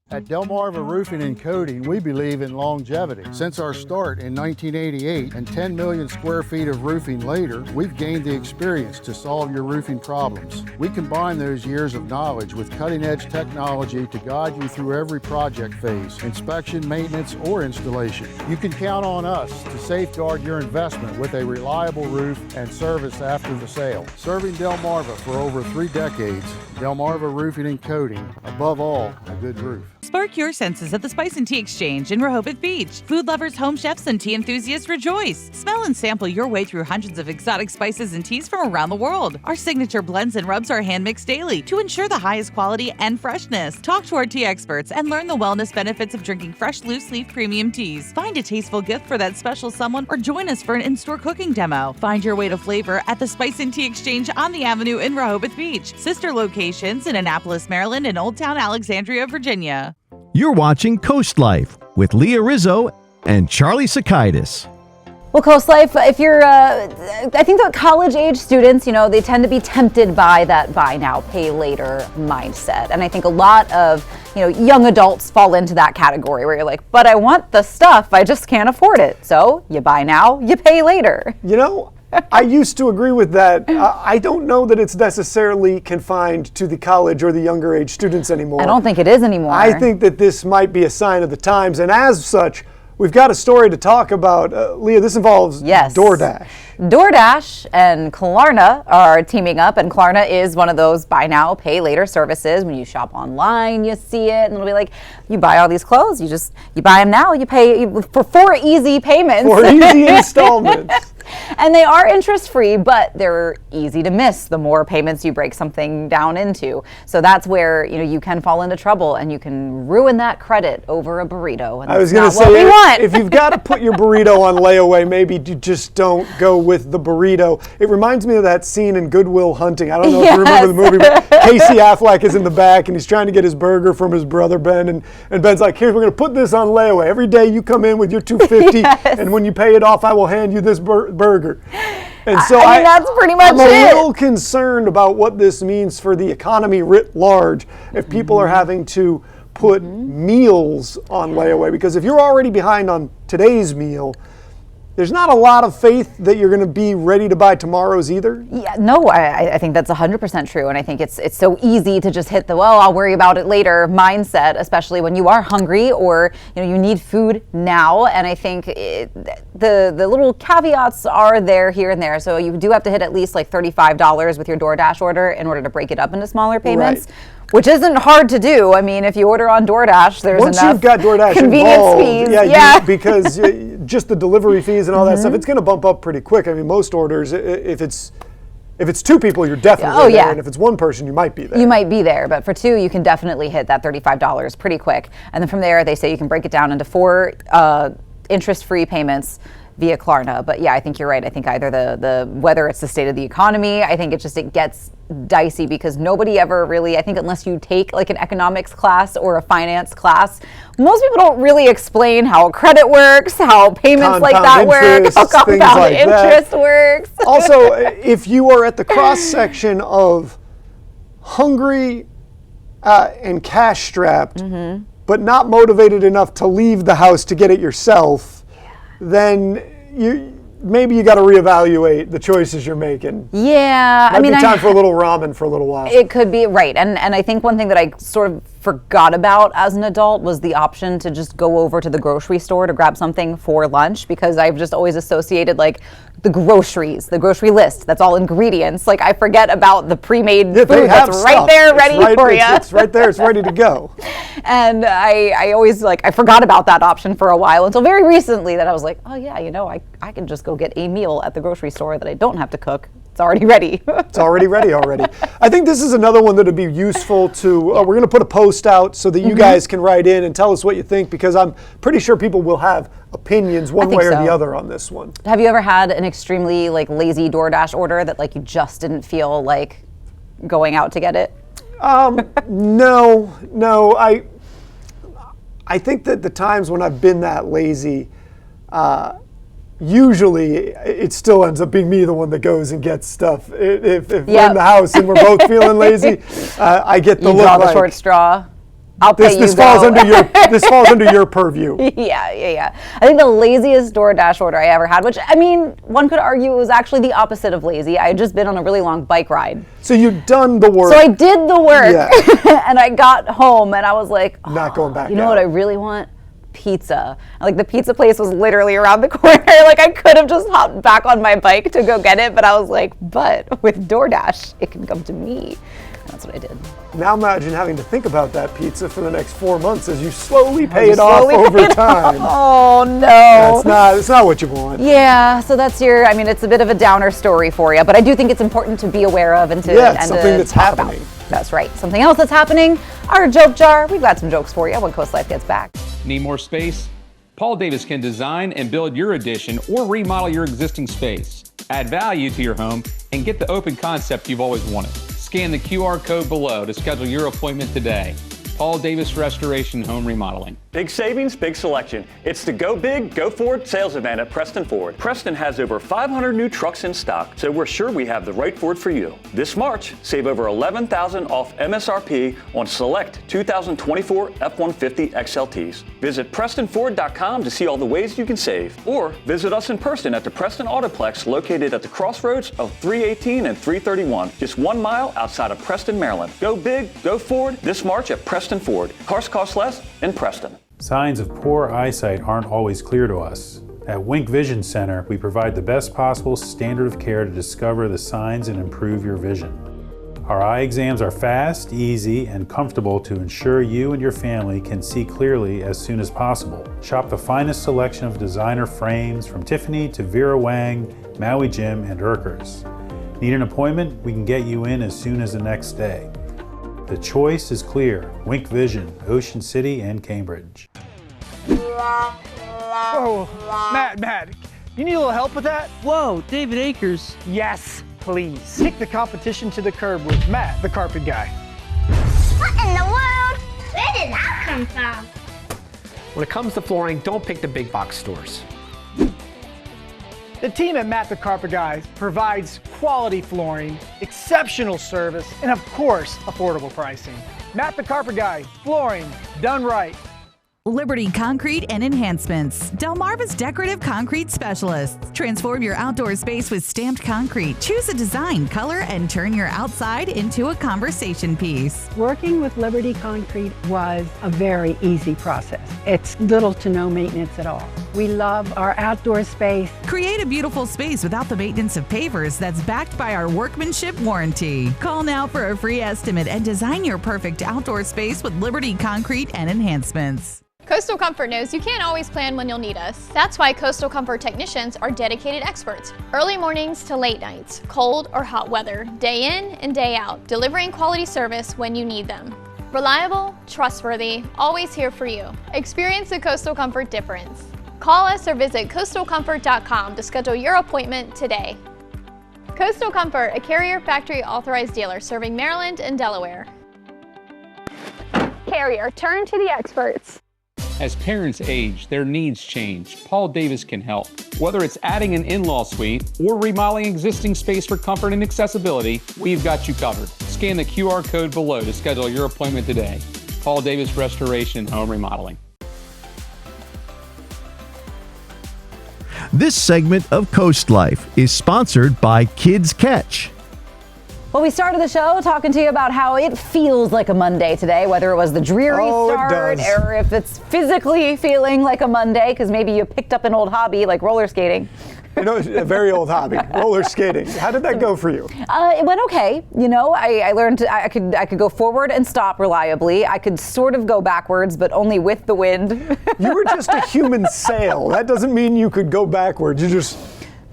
At Delmarva Roofing and Coating, we believe in longevity. Since our start in 1988 and 10 million square feet of roofing later, we've gained the experience to solve your roofing problems. We combine those years of knowledge with cutting-edge technology to guide you through every project phase, inspection, maintenance, or installation. You can count on us to safeguard your investment with a reliable roof and service after the sale. Serving Delmarva for over 3 decades, Delmarva Roofing and Coating, above all, a good roof. Spark your senses at the Spice and Tea Exchange in Rehoboth Beach. Food lovers, home chefs, and tea enthusiasts rejoice. Smell and sample your way through hundreds of exotic spices and teas from around the world. Our signature blends and rubs are hand-mixed daily to ensure the highest quality and freshness. Talk to our tea experts and learn the wellness benefits of drinking fresh, loose-leaf premium teas. Find a tasteful gift for that special someone or join us for an in-store cooking demo. Find your way to flavor at the Spice and Tea Exchange on the Avenue in Rehoboth Beach. Sister locations in Annapolis, Maryland, and Old Town Alexandria, Virginia. You're watching Coast Life with Leah Rizzo and Charlie Sakaitis. Well, Coast Life, if you're, I think that college-age students, they tend to be tempted by that buy now, pay later mindset. And I think a lot of, young adults fall into that category where you're like, but I want the stuff, I just can't afford it. So you buy now, you pay later. I used to agree with that. I don't know that it's necessarily confined to the college or the younger age students anymore. I don't think it is anymore. I think that this might be a sign of the times, and as such, we've got a story to talk about. Leah, this involves DoorDash. DoorDash and Klarna are teaming up, and Klarna is one of those buy now, pay later services. When you shop online, you see it, and it'll be like, you buy all these clothes, you buy them now, you pay for 4 easy payments. 4 easy installments. And they are interest-free, but they're easy to miss the more payments you break something down into. So that's where you can fall into trouble, and you can ruin that credit over a burrito. And I was going to say, if you've got to put your burrito on layaway, maybe you just don't go with the burrito. It reminds me of that scene in Good Will Hunting. I don't know if you remember the movie, but Casey Affleck is in the back, and he's trying to get his burger from his brother Ben, and Ben's like, here, we're going to put this on layaway. Every day you come in with your $2.50, and when you pay it off, I will hand you this burger. And so I mean, that's pretty much I'm a little concerned about what this means for the economy writ large if people are having to put meals on layaway, because if you're already behind on today's meal, there's not a lot of faith that you're going to be ready to buy tomorrow's either. Yeah, no, I think that's 100% true. And I think it's so easy to just hit the, well, I'll worry about it later mindset, especially when you are hungry or, you know, you need food now. And I think the little caveats are there here and there. So you do have to hit at least like $35 with your DoorDash order in order to break it up into smaller payments. Right. Which isn't hard to do. I mean, if you order on DoorDash, there's once enough you've got DoorDash convenience involved, fees. Because just the delivery fees and all that stuff, it's going to bump up pretty quick. I mean, most orders, if it's 2 people, you're definitely there, and if it's 1 person, you might be there. You might be there, but for 2, you can definitely hit that $35 pretty quick. And then from there, they say you can break it down into 4 interest-free payments via Klarna. But yeah, I think you're right. I think either the whether it's the state of the economy, I think it gets dicey because nobody ever really, I think unless you take like an economics class or a finance class, most people don't really explain how credit works, how payments like that work, how compound interest works. Also, if you are at the cross section of hungry and cash strapped, but not motivated enough to leave the house to get it yourself, then maybe you got to reevaluate the choices you're making. Yeah, Might be time for a little ramen for a little while. It could be, right. And I think one thing that I sort of forgot about as an adult was the option to just go over to the grocery store to grab something for lunch, because I've just always associated like the groceries, the grocery list, that's all ingredients. Like I forget about the pre-made food that's right there ready for you. It's right there, it's ready to go. And I always I forgot about that option for a while until very recently that I was like, oh yeah, you know, I can just go get a meal at the grocery store that I don't have to cook. It's already ready. It's already ready already. I think this is another one that would be useful to, we're going to put a post out so that you guys can write in and tell us what you think, because I'm pretty sure people will have opinions one way or the other on this one. Have you ever had an extremely lazy DoorDash order that you just didn't feel like going out to get it? No. I think that the times when I've been that lazy, usually it still ends up being me the one that goes and gets stuff. If we're in the house and we're both feeling lazy, I get the look draw the short straw. I'll pay you. This falls under your purview. Yeah. I think the laziest DoorDash order I ever had, which I mean, one could argue it was actually the opposite of lazy. I had just been on a really long bike ride. So you'd done the work. So I did the work, and I got home, and I was like, not going back. You know what I really want? Pizza. The pizza place was literally around the corner. I could have just hopped back on my bike to go get it, but I was like, but with DoorDash, it can come to me. And that's what I did. Now imagine having to think about that pizza for the next 4 months as you slowly pay it off over time. Oh no. It's not what you want. Yeah, so that's it's a bit of a downer story for you, but I do think it's important to be aware of and to something that's happening. About. That's right. Something else that's happening, our joke jar. We've got some jokes for you when Coast Life gets back. Need more space? Paul Davis can design and build your addition or remodel your existing space. Add value to your home and get the open concept you've always wanted. Scan the QR code below to schedule your appointment today. Paul Davis Restoration Home Remodeling. Big savings, big selection. It's the Go Big, Go Ford sales event at Preston Ford. Preston has over 500 new trucks in stock, so we're sure we have the right Ford for you. This March, save over $11,000 off MSRP on select 2024 F-150 XLTs. Visit PrestonFord.com to see all the ways you can save. Or visit us in person at the Preston Autoplex located at the crossroads of 318 and 331, just 1 mile outside of Preston, Maryland. Go Big, Go Ford this March at Preston Ford. Cars cost less in Preston. Signs of poor eyesight aren't always clear to us. At Wink Vision Center, we provide the best possible standard of care to discover the signs and improve your vision. Our eye exams are fast, easy, and comfortable to ensure you and your family can see clearly as soon as possible. Shop the finest selection of designer frames from Tiffany to Vera Wang, Maui Jim, and Urkers. Need an appointment? We can get you in as soon as the next day. The choice is clear. Wink Vision, Ocean City and Cambridge. Whoa, Matt, you need a little help with that? Whoa, David Akers. Yes, please. Kick the competition to the curb with Matt, the carpet guy. What in the world? Where did that come from? When it comes to flooring, don't pick the big box stores. The team at Matt the Carpet Guy provides quality flooring, exceptional service, and of course, affordable pricing. Matt the Carpet Guy, flooring done right. Liberty Concrete and Enhancements. Delmarva's decorative concrete specialists. Transform your outdoor space with stamped concrete. Choose a design, color, and turn your outside into a conversation piece. Working with Liberty Concrete was a very easy process. It's little to no maintenance at all. We love our outdoor space. Create a beautiful space without the maintenance of pavers that's backed by our workmanship warranty. Call now for a free estimate and design your perfect outdoor space with Liberty Concrete and Enhancements. Coastal Comfort knows you can't always plan when you'll need us. That's why Coastal Comfort technicians are dedicated experts. Early mornings to late nights, cold or hot weather, day in and day out, delivering quality service when you need them. Reliable, trustworthy, always here for you. Experience the Coastal Comfort difference. Call us or visit coastalcomfort.com to schedule your appointment today. Coastal Comfort, a Carrier Factory authorized dealer serving Maryland and Delaware. Carrier, turn to the experts. As parents age, their needs change. Paul Davis can help. Whether it's adding an in-law suite or remodeling existing space for comfort and accessibility, we've got you covered. Scan the QR code below to schedule your appointment today. Paul Davis Restoration and Home Remodeling. This segment of Coast Life is sponsored by Kids Catch. Well, we started the show talking to you about how it feels like a Monday today, whether it was the dreary start or if it's physically feeling like a Monday because maybe you picked up an old hobby like roller skating. You know, a very old hobby, roller skating. How did that go for you? It went okay. You know, I learned I could go forward and stop reliably. I could sort of go backwards, but only with the wind. You were just a human sail. That doesn't mean you could go backwards. You just...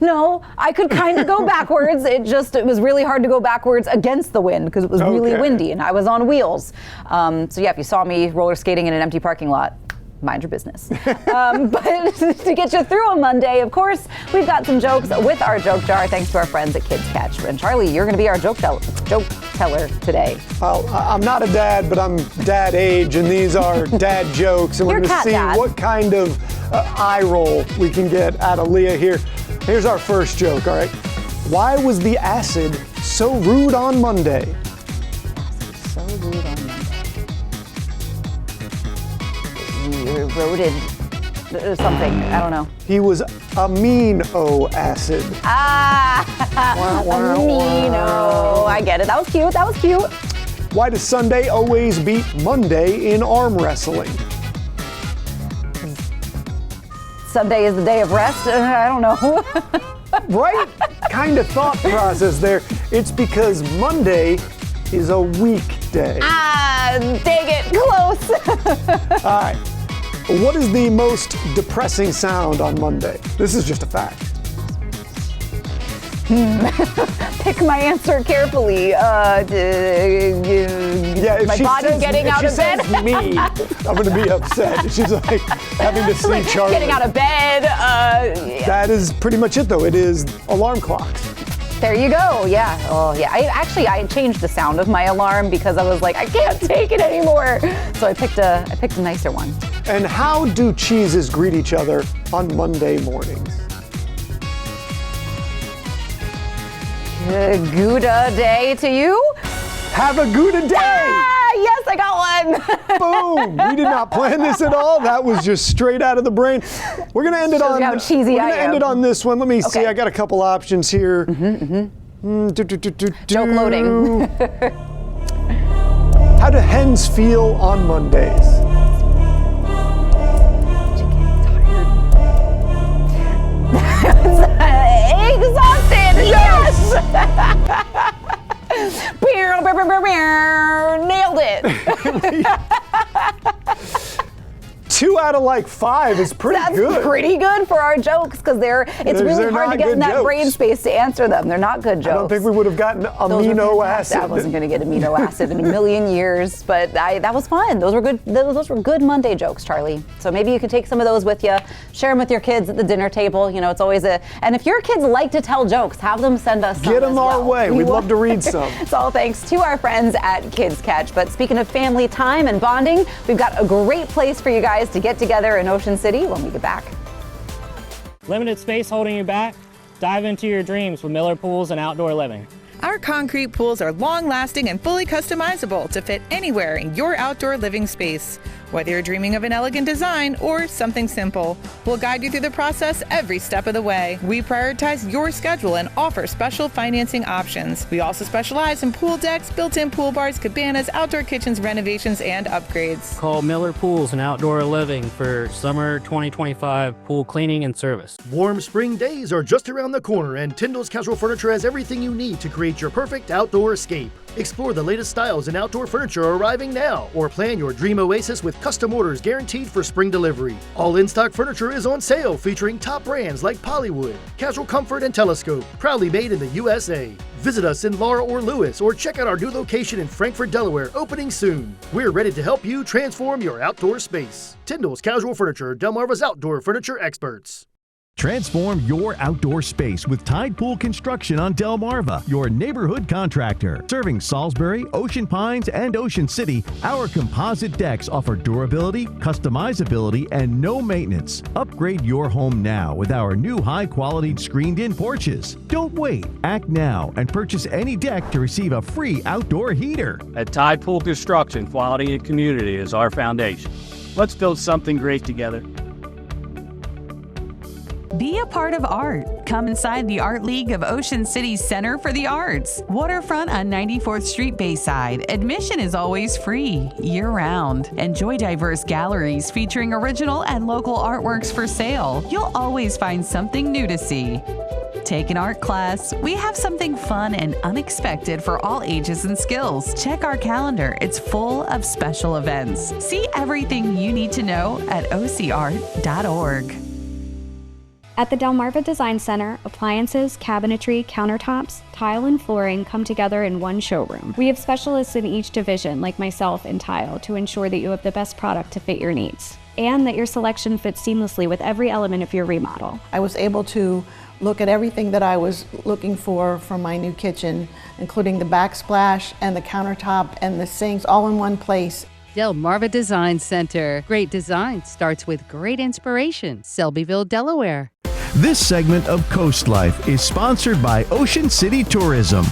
No, I could kind of go backwards. It was really hard to go backwards against the wind because it was really windy and I was on wheels. So yeah, if you saw me roller skating in an empty parking lot, mind your business. But to get you through a Monday, of course, we've got some jokes with our joke jar thanks to our friends at Kids Catch. And Charlie, you're going to be our joke teller today. Well, I'm not a dad, but I'm dad age, and these are dad jokes. And we're going to see what kind of eye roll we can get out of Leah here. Here's our first joke, all right? Why was the acid so rude on Monday? So rude on Monday. He eroded something, I don't know. He was amino acid. Amino. I get it. That was cute. Why does Sunday always beat Monday in arm wrestling? Sunday is the day of rest? I don't know. Right kind of thought process there. It's because Monday is a weekday. Dang it, close. All right. What is the most depressing sound on Monday? This is just a fact. Pick my answer carefully. Yeah, if my body getting out of bed. Says me, I'm going to be upset. She's like having to see Charlie. Getting out of bed. Yeah. That is pretty much it, though. It is alarm clocks. There you go. Yeah. Oh, yeah. I changed the sound of my alarm because I was like, I can't take it anymore. So I picked a nicer one. And how do cheeses greet each other on Monday mornings? Gouda day to you. Have a Gouda day. Yes, I got one. Boom. We did not plan this at all. That was just straight out of the brain. We're going to end it on how cheesy I am. End it on this one. Let me see. I got a couple options here. Joke loading. How do hens feel on Mondays? Exhausted. Yes. Nailed it. 2 out of like 5 is pretty good. That's pretty good for our jokes because it's really hard to get in that brain space to answer them. They're not good jokes. I don't think we would have gotten amino acid. I wasn't going to get amino acid in a million years, but that was fun. Those were good. Those were good Monday jokes, Charlie. So maybe you can take some of those with you, share them with your kids at the dinner table. You know, it's always and if your kids like to tell jokes, have them send us some. Get them our way. We'd love to read some. It's all thanks to our friends at Kids Catch. But speaking of family time and bonding, we've got a great place for you guys to get together in Ocean City when we get back. Limited space holding you back? Dive into your dreams with Miller Pools and Outdoor Living. Our concrete pools are long-lasting and fully customizable to fit anywhere in your outdoor living space. Whether you're dreaming of an elegant design or something simple, we'll guide you through the process every step of the way. We prioritize your schedule and offer special financing options. We also specialize in pool decks, built-in pool bars, cabanas, outdoor kitchens, renovations, and upgrades. Call Miller Pools and Outdoor Living for summer 2025 pool cleaning and service. Warm spring days are just around the corner, and Tyndall's Casual Furniture has everything you need to create your perfect outdoor escape. Explore the latest styles in outdoor furniture arriving now, or plan your dream oasis with custom orders guaranteed for spring delivery. All in-stock furniture is on sale, featuring top brands like Pollywood, Casual Comfort, and Telescope, proudly made in the USA. Visit us in Laura or Lewis, or check out our new location in Frankfort, Delaware, opening soon. We're ready to help you transform your outdoor space. Tyndall's Casual Furniture, Delmarva's outdoor furniture experts. Transform your outdoor space with Tide Pool Construction on Delmarva, your neighborhood contractor. Serving Salisbury, Ocean Pines, and Ocean City, our composite decks offer durability, customizability, and no maintenance. Upgrade your home now with our new high-quality screened-in porches. Don't wait. Act now and purchase any deck to receive a free outdoor heater. At Tide Pool Construction, quality and community is our foundation. Let's build something great together. Be a part of art. Come inside the Art League of Ocean City's Center for the Arts. Waterfront on 94th Street Bayside. Admission is always free, year-round. Enjoy diverse galleries featuring original and local artworks for sale. You'll always find something new to see. Take an art class. We have something fun and unexpected for all ages and skills. Check our calendar. It's full of special events. See everything you need to know at ocart.org. At the Delmarva Design Center, appliances, cabinetry, countertops, tile, and flooring come together in one showroom. We have specialists in each division, like myself in tile, to ensure that you have the best product to fit your needs, and that your selection fits seamlessly with every element of your remodel. I was able to look at everything that I was looking for my new kitchen, including the backsplash and the countertop and the sinks all in one place. Delmarva Design Center. Great design starts with great inspiration. Selbyville, Delaware. This segment of Coast Life is sponsored by Ocean City Tourism.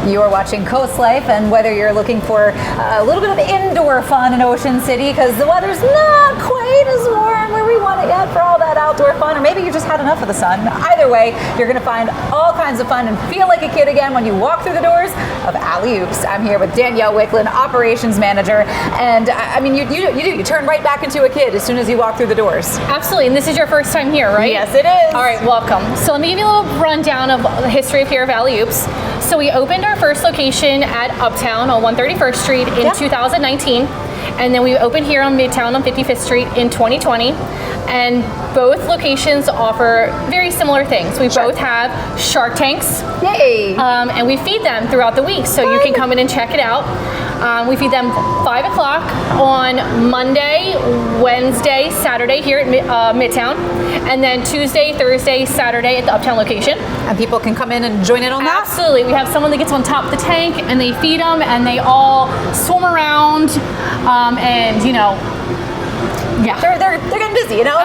You are watching Coast Life, and whether you're looking for a little bit of indoor fun in Ocean City because the weather's not quite as warm where we want it yet for all that outdoor fun, or maybe you just had enough of the sun. Either way, you're going to find all kinds of fun and feel like a kid again when you walk through the doors of Alley Oops. I'm here with Danielle Wicklund, Operations Manager, and I mean, you turn right back into a kid as soon as you walk through the doors. Absolutely, and this is your first time here, right? Yes, it is. All right, welcome. So let me give you a little rundown of the history of here of Alley Oops. So we opened our first location at Uptown on 131st Street in 2019, and then we opened here on Midtown on 55th Street in 2020. And both locations offer very similar things. We both have shark tanks. Yay! And we feed them throughout the week, so you can come in and check it out. We feed them 5 o'clock on Monday, Wednesday, Saturday here at Midtown, and then Tuesday, Thursday, Saturday at the Uptown location. And people can come in and join in on that? Absolutely. We have someone that gets on top of the tank, and they feed them, and they all swim around, and you know, yeah. They're getting busy, you know?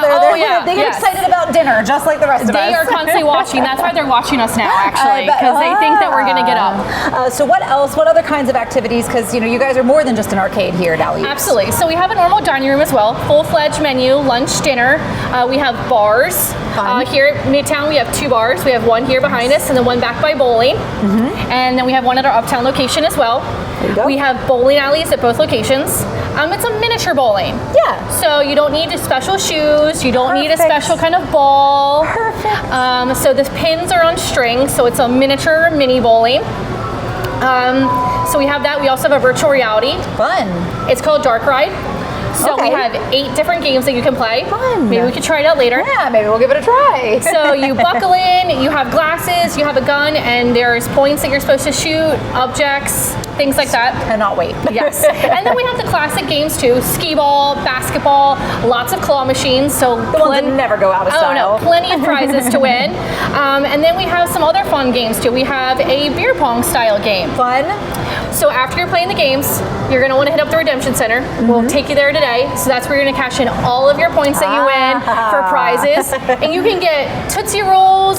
They get excited about dinner, just like the rest of us. They are constantly watching. That's why they're watching us now, actually, because they think that we're going to get up. So what else? What other kinds of activities? Because, you guys are more than just an arcade here at Alley Oops. Absolutely. So we have a normal dining room as well, full-fledged menu, lunch, dinner. We have bars. Here at Midtown, we have 2 bars. We have one here behind us and then one back by bowling. And then we have one at our Uptown location as well. There you go. We have bowling alleys at both locations. It's a miniature bowling. Yeah. So you don't need special shoes. You don't need a special kind of ball. Perfect. So the pins are on strings, so it's a miniature mini bowling. So we have that. We also have a virtual reality. Fun. It's called Dark Ride. So we have 8 different games that you can play. Fun. Maybe we could try it out later. Yeah, maybe we'll give it a try. So you buckle in, you have glasses, you have a gun, and there's points that you're supposed to shoot, objects, things like that. Cannot wait. Yes. And then we have the classic games too, skee ball, basketball, lots of claw machines. So the ones that never go out of style. Oh no, plenty of prizes to win. And then we have some other fun games too. We have a beer pong style game. Fun. So after you're playing the games, you're going to want to hit up the Redemption Center. We'll take you there today. So that's where you're going to cash in all of your points that you win for prizes. And you can get Tootsie Rolls,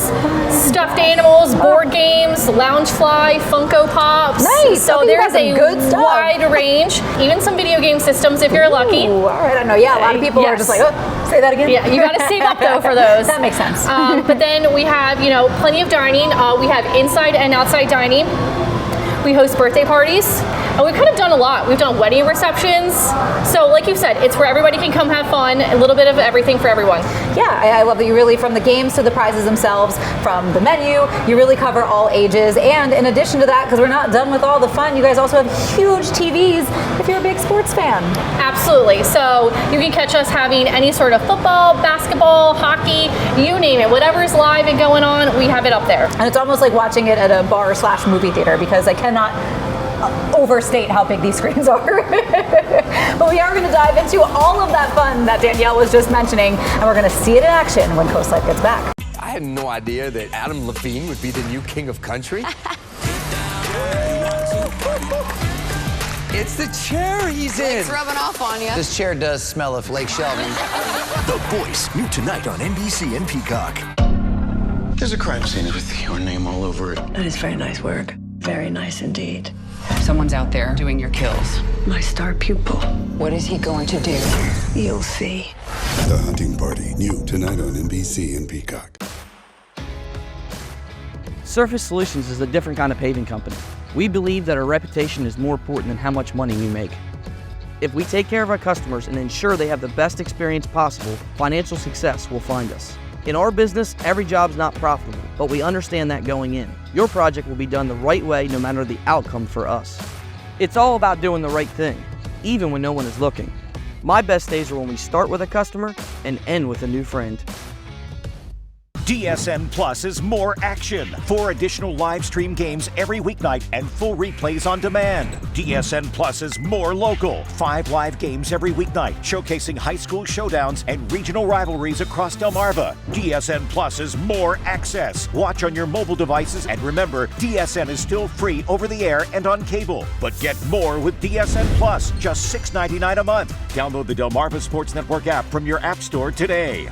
stuffed animals, board games, Loungefly, Funko Pops. Nice. So there's a good wide range, even some video game systems if you're lucky. All right, I know. Yeah, a lot of people are just like, oh, say that again. Yeah, you got to save up though for those. That makes sense. But then we have, plenty of dining. We have inside and outside dining. We host birthday parties. We've kind of done a lot. We've done wedding receptions. So like you said, it's where everybody can come have fun, a little bit of everything for everyone. Yeah, I love that you really, from the games to the prizes themselves, from the menu, you really cover all ages. And in addition to that, because we're not done with all the fun, you guys also have huge TVs if you're a big sports fan. Absolutely. So you can catch us having any sort of football, basketball, hockey, you name it. Whatever's live and going on, we have it up there. And it's almost like watching it at a bar/movie theater, because I cannot overstate how big these screens are. But we are going to dive into all of that fun that Danielle was just mentioning, and we're going to see it in action when Coast Life gets back. I had no idea that Adam Levine would be the new king of country. It's the chair he's in. It's rubbing off on you. This chair does smell of Lake Sheldon. The Voice, new tonight on NBC and Peacock. There's a crime scene with your name all over it. That is very nice work. Very nice indeed. Someone's out there doing your kills. My star pupil. What is he going to do? You'll see. The Hunting Party, new tonight on NBC and Peacock. Surface Solutions is a different kind of paving company. We believe that our reputation is more important than how much money we make. If we take care of our customers and ensure they have the best experience possible, financial success will find us. In our business, every job's not profitable, but we understand that going in. Your project will be done the right way no matter the outcome for us. It's all about doing the right thing, even when no one is looking. My best days are when we start with a customer and end with a new friend. DSN Plus is more action. 4 additional live stream games every weeknight and full replays on demand. DSN Plus is more local. 5 live games every weeknight, showcasing high school showdowns and regional rivalries across Delmarva. DSN Plus is more access. Watch on your mobile devices, and remember, DSN is still free over the air and on cable. But get more with DSN Plus, just $6.99 a month. Download the Delmarva Sports Network app from your app store today.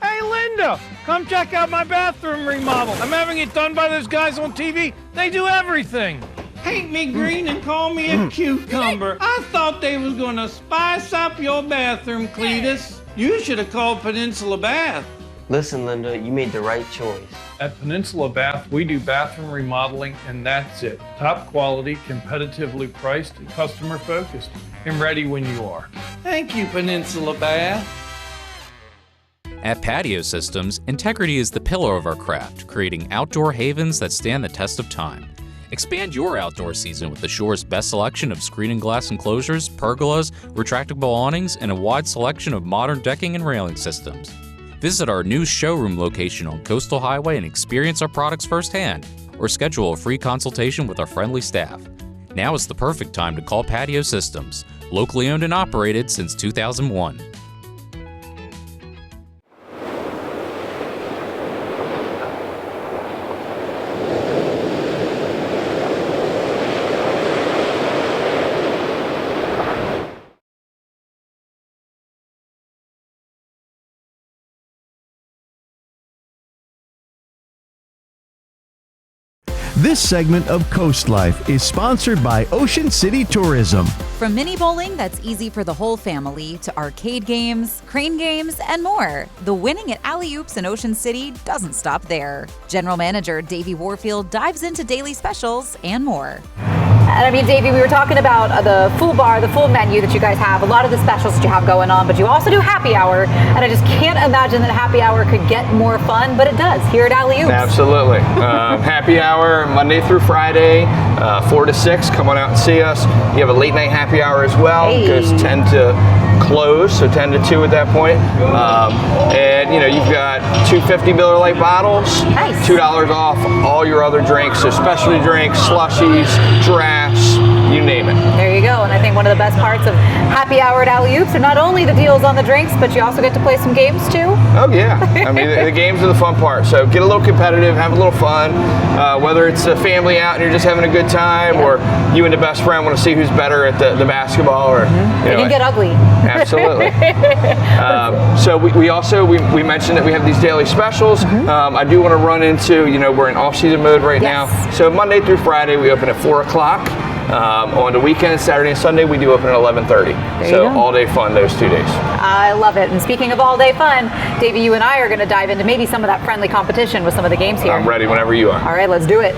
Hey, Linda, come check out my bathroom remodel. I'm having it done by those guys on TV. They do everything. Paint me green and call me a cucumber. I thought they was gonna spice up your bathroom, Cletus. You should have called Peninsula Bath. Listen, Linda, you made the right choice. At Peninsula Bath, we do bathroom remodeling, and that's it. Top quality, competitively priced, and customer focused. And ready when you are. Thank you, Peninsula Bath. At Patio Systems, integrity is the pillar of our craft, creating outdoor havens that stand the test of time. Expand your outdoor season with the shore's best selection of screen and glass enclosures, pergolas, retractable awnings, and a wide selection of modern decking and railing systems. Visit our new showroom location on Coastal Highway and experience our products firsthand, or schedule a free consultation with our friendly staff. Now is the perfect time to call Patio Systems, locally owned and operated since 2001. This segment of Coast Life is sponsored by Ocean City Tourism. From mini bowling that's easy for the whole family to arcade games, crane games, and more, the winning at Alley Oops in Ocean City doesn't stop there. General Manager Davey Warfield dives into daily specials and more. And I mean, Davey, we were talking about the full bar, the full menu that you guys have, a lot of the specials that you have going on, but you also do happy hour, and I just can't imagine that happy hour could get more fun, but it does here at Alley Oops. Absolutely. Happy hour Monday through Friday, 4 to 6. Come on out and see us. You have a late night happy hour as well. Hey. Goes 10 to close, so 10 to 2 at that point. And you know, you've got 2 50 Miller Lite bottles, nice. $2 off all your other drinks, so specialty drinks, slushies, drafts, you name it. There you go. well. And I think one of the best parts of happy hour at Alley Oops are not only the deals on the drinks, but you also get to play some games too. Oh yeah, I mean the games are the fun part. So get a little competitive, have a little fun. Whether it's a family out and you're just having a good time, or you and the best friend want to see who's better at the basketball, or it can get ugly. Absolutely. So we mentioned that we have these daily specials. I do want to run into, we're in off-season mode right now. So Monday through Friday we open at 4 o'clock. On the weekends, Saturday and Sunday, we do open at 11:30. So all day fun those 2 days. I love it. And speaking of all day fun, Davey, you and I are going to dive into maybe some of that friendly competition with some of the games here. I'm ready whenever you are. All right, let's do it.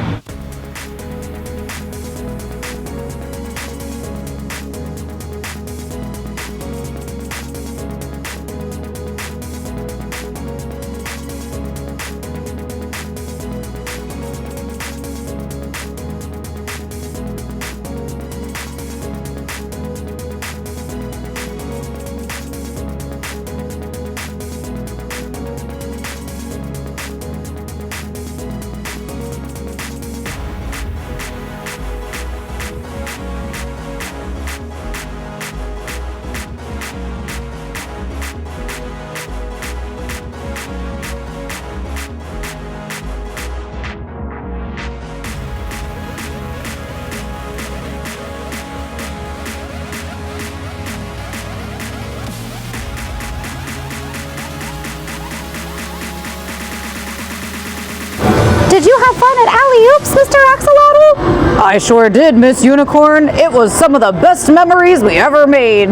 Did you have fun at Alley Oops, Mr. Axolotl? I sure did, Miss Unicorn. It was some of the best memories we ever made.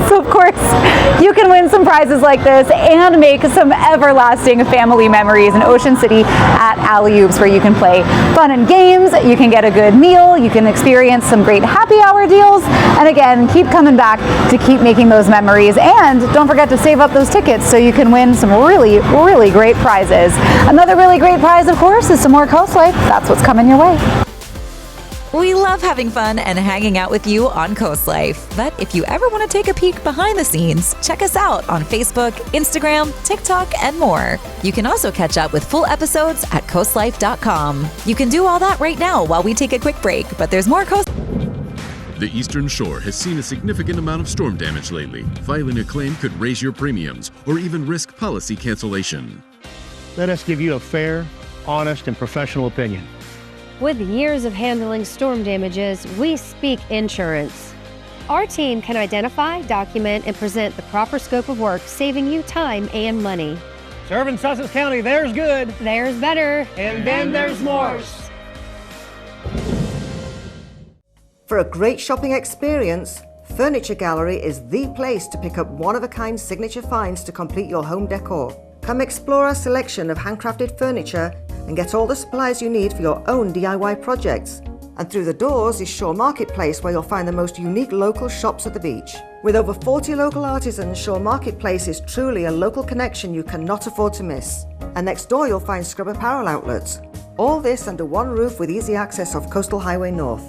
So of course, you can win some prizes like this and make some everlasting family memories in Ocean City at Alley Oops, where you can play fun and games, you can get a good meal, you can experience some great happy hour deals, and again, keep coming back to keep making those memories. And don't forget to save up those tickets so you can win some really, really great prizes. Another really great prize, of course, is some more Coast Life. That's what's coming your way. We love having fun and hanging out with you on Coast Life. But if you ever want to take a peek behind the scenes, check us out on Facebook, Instagram, TikTok, and more. You can also catch up with full episodes at coastlife.com. You can do all that right now while we take a quick break, but there's more Coast. The Eastern Shore has seen a significant amount of storm damage lately. Filing a claim could raise your premiums or even risk policy cancellation. Let us give you a fair, honest, and professional opinion. With years of handling storm damages, we speak insurance. Our team can identify, document, and present the proper scope of work, saving you time and money. Serving Sussex County, there's good. There's better. And then there's more. For a great shopping experience, Furniture Gallery is the place to pick up one-of-a-kind signature finds to complete your home decor. Come explore our selection of handcrafted furniture and get all the supplies you need for your own DIY projects. And through the doors is Shore Marketplace, where you'll find the most unique local shops at the beach. With over 40 local artisans, Shore Marketplace is truly a local connection you cannot afford to miss. And next door you'll find Scrub Apparel outlets. All this under one roof with easy access off Coastal Highway North.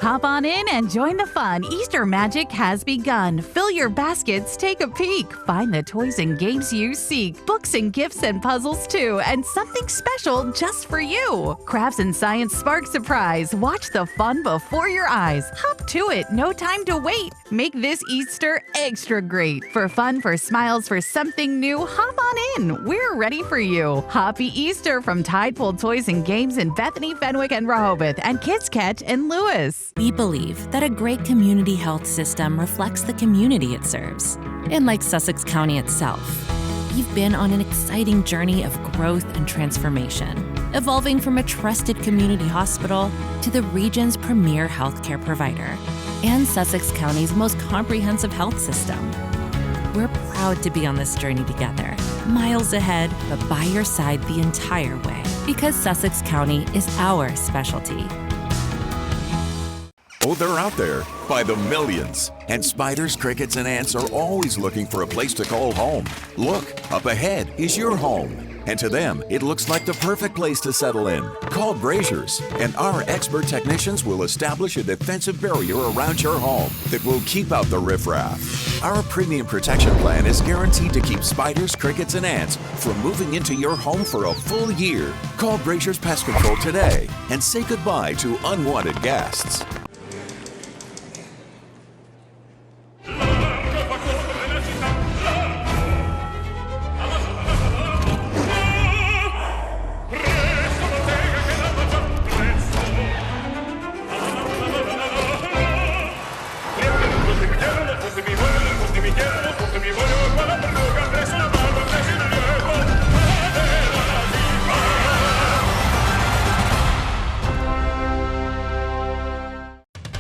Hop on in and join the fun. Easter magic has begun. Fill your baskets, take a peek. Find the toys and games you seek. Books and gifts and puzzles too, and something special just for you. Crafts and Science spark surprise. Watch the fun before your eyes. Hop to it, no time to wait. Make this Easter extra great. For fun, for smiles, for something new, hop on in. We're ready for you. Happy Easter from Tide Pool Toys and Games in Bethany, Fenwick, and Rehoboth, and Kids Catch in Lewis. We believe that a great community health system reflects the community it serves. And like Sussex County itself, we've been on an exciting journey of growth and transformation, evolving from a trusted community hospital to the region's premier healthcare provider and Sussex County's most comprehensive health system. We're proud to be on this journey together, miles ahead, but by your side the entire way, because Sussex County is our specialty. Oh, they're out there by the millions. And spiders, crickets, and ants are always looking for a place to call home. Look, up ahead is your home. And to them, it looks like the perfect place to settle in. Call Brazier's, and our expert technicians will establish a defensive barrier around your home that will keep out the riffraff. Our premium protection plan is guaranteed to keep spiders, crickets, and ants from moving into your home for a full year. Call Brazier's Pest Control today and say goodbye to unwanted guests.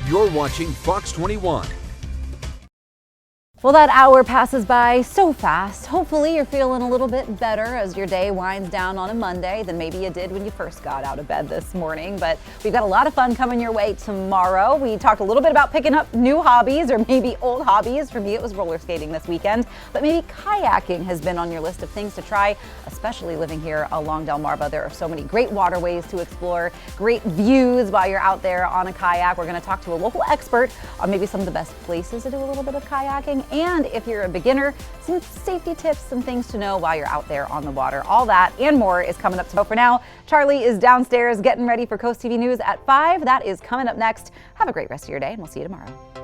You're watching Fox 21. Well, that hour passes by so fast. Hopefully you're feeling a little bit better as your day winds down on a Monday than maybe you did when you first got out of bed this morning. But we've got a lot of fun coming your way tomorrow. We talked a little bit about picking up new hobbies or maybe old hobbies. For me, it was roller skating this weekend, but maybe kayaking has been on your list of things to try, especially living here along Delmarva. There are so many great waterways to explore, great views while you're out there on a kayak. We're going to talk to a local expert on maybe some of the best places to do a little bit of kayaking. And if you're a beginner, some safety tips, some things to know while you're out there on the water. All that and more is coming up. So for now, Charlie is downstairs getting ready for Coast TV News at 5. That is coming up next. Have a great rest of your day, and we'll see you tomorrow.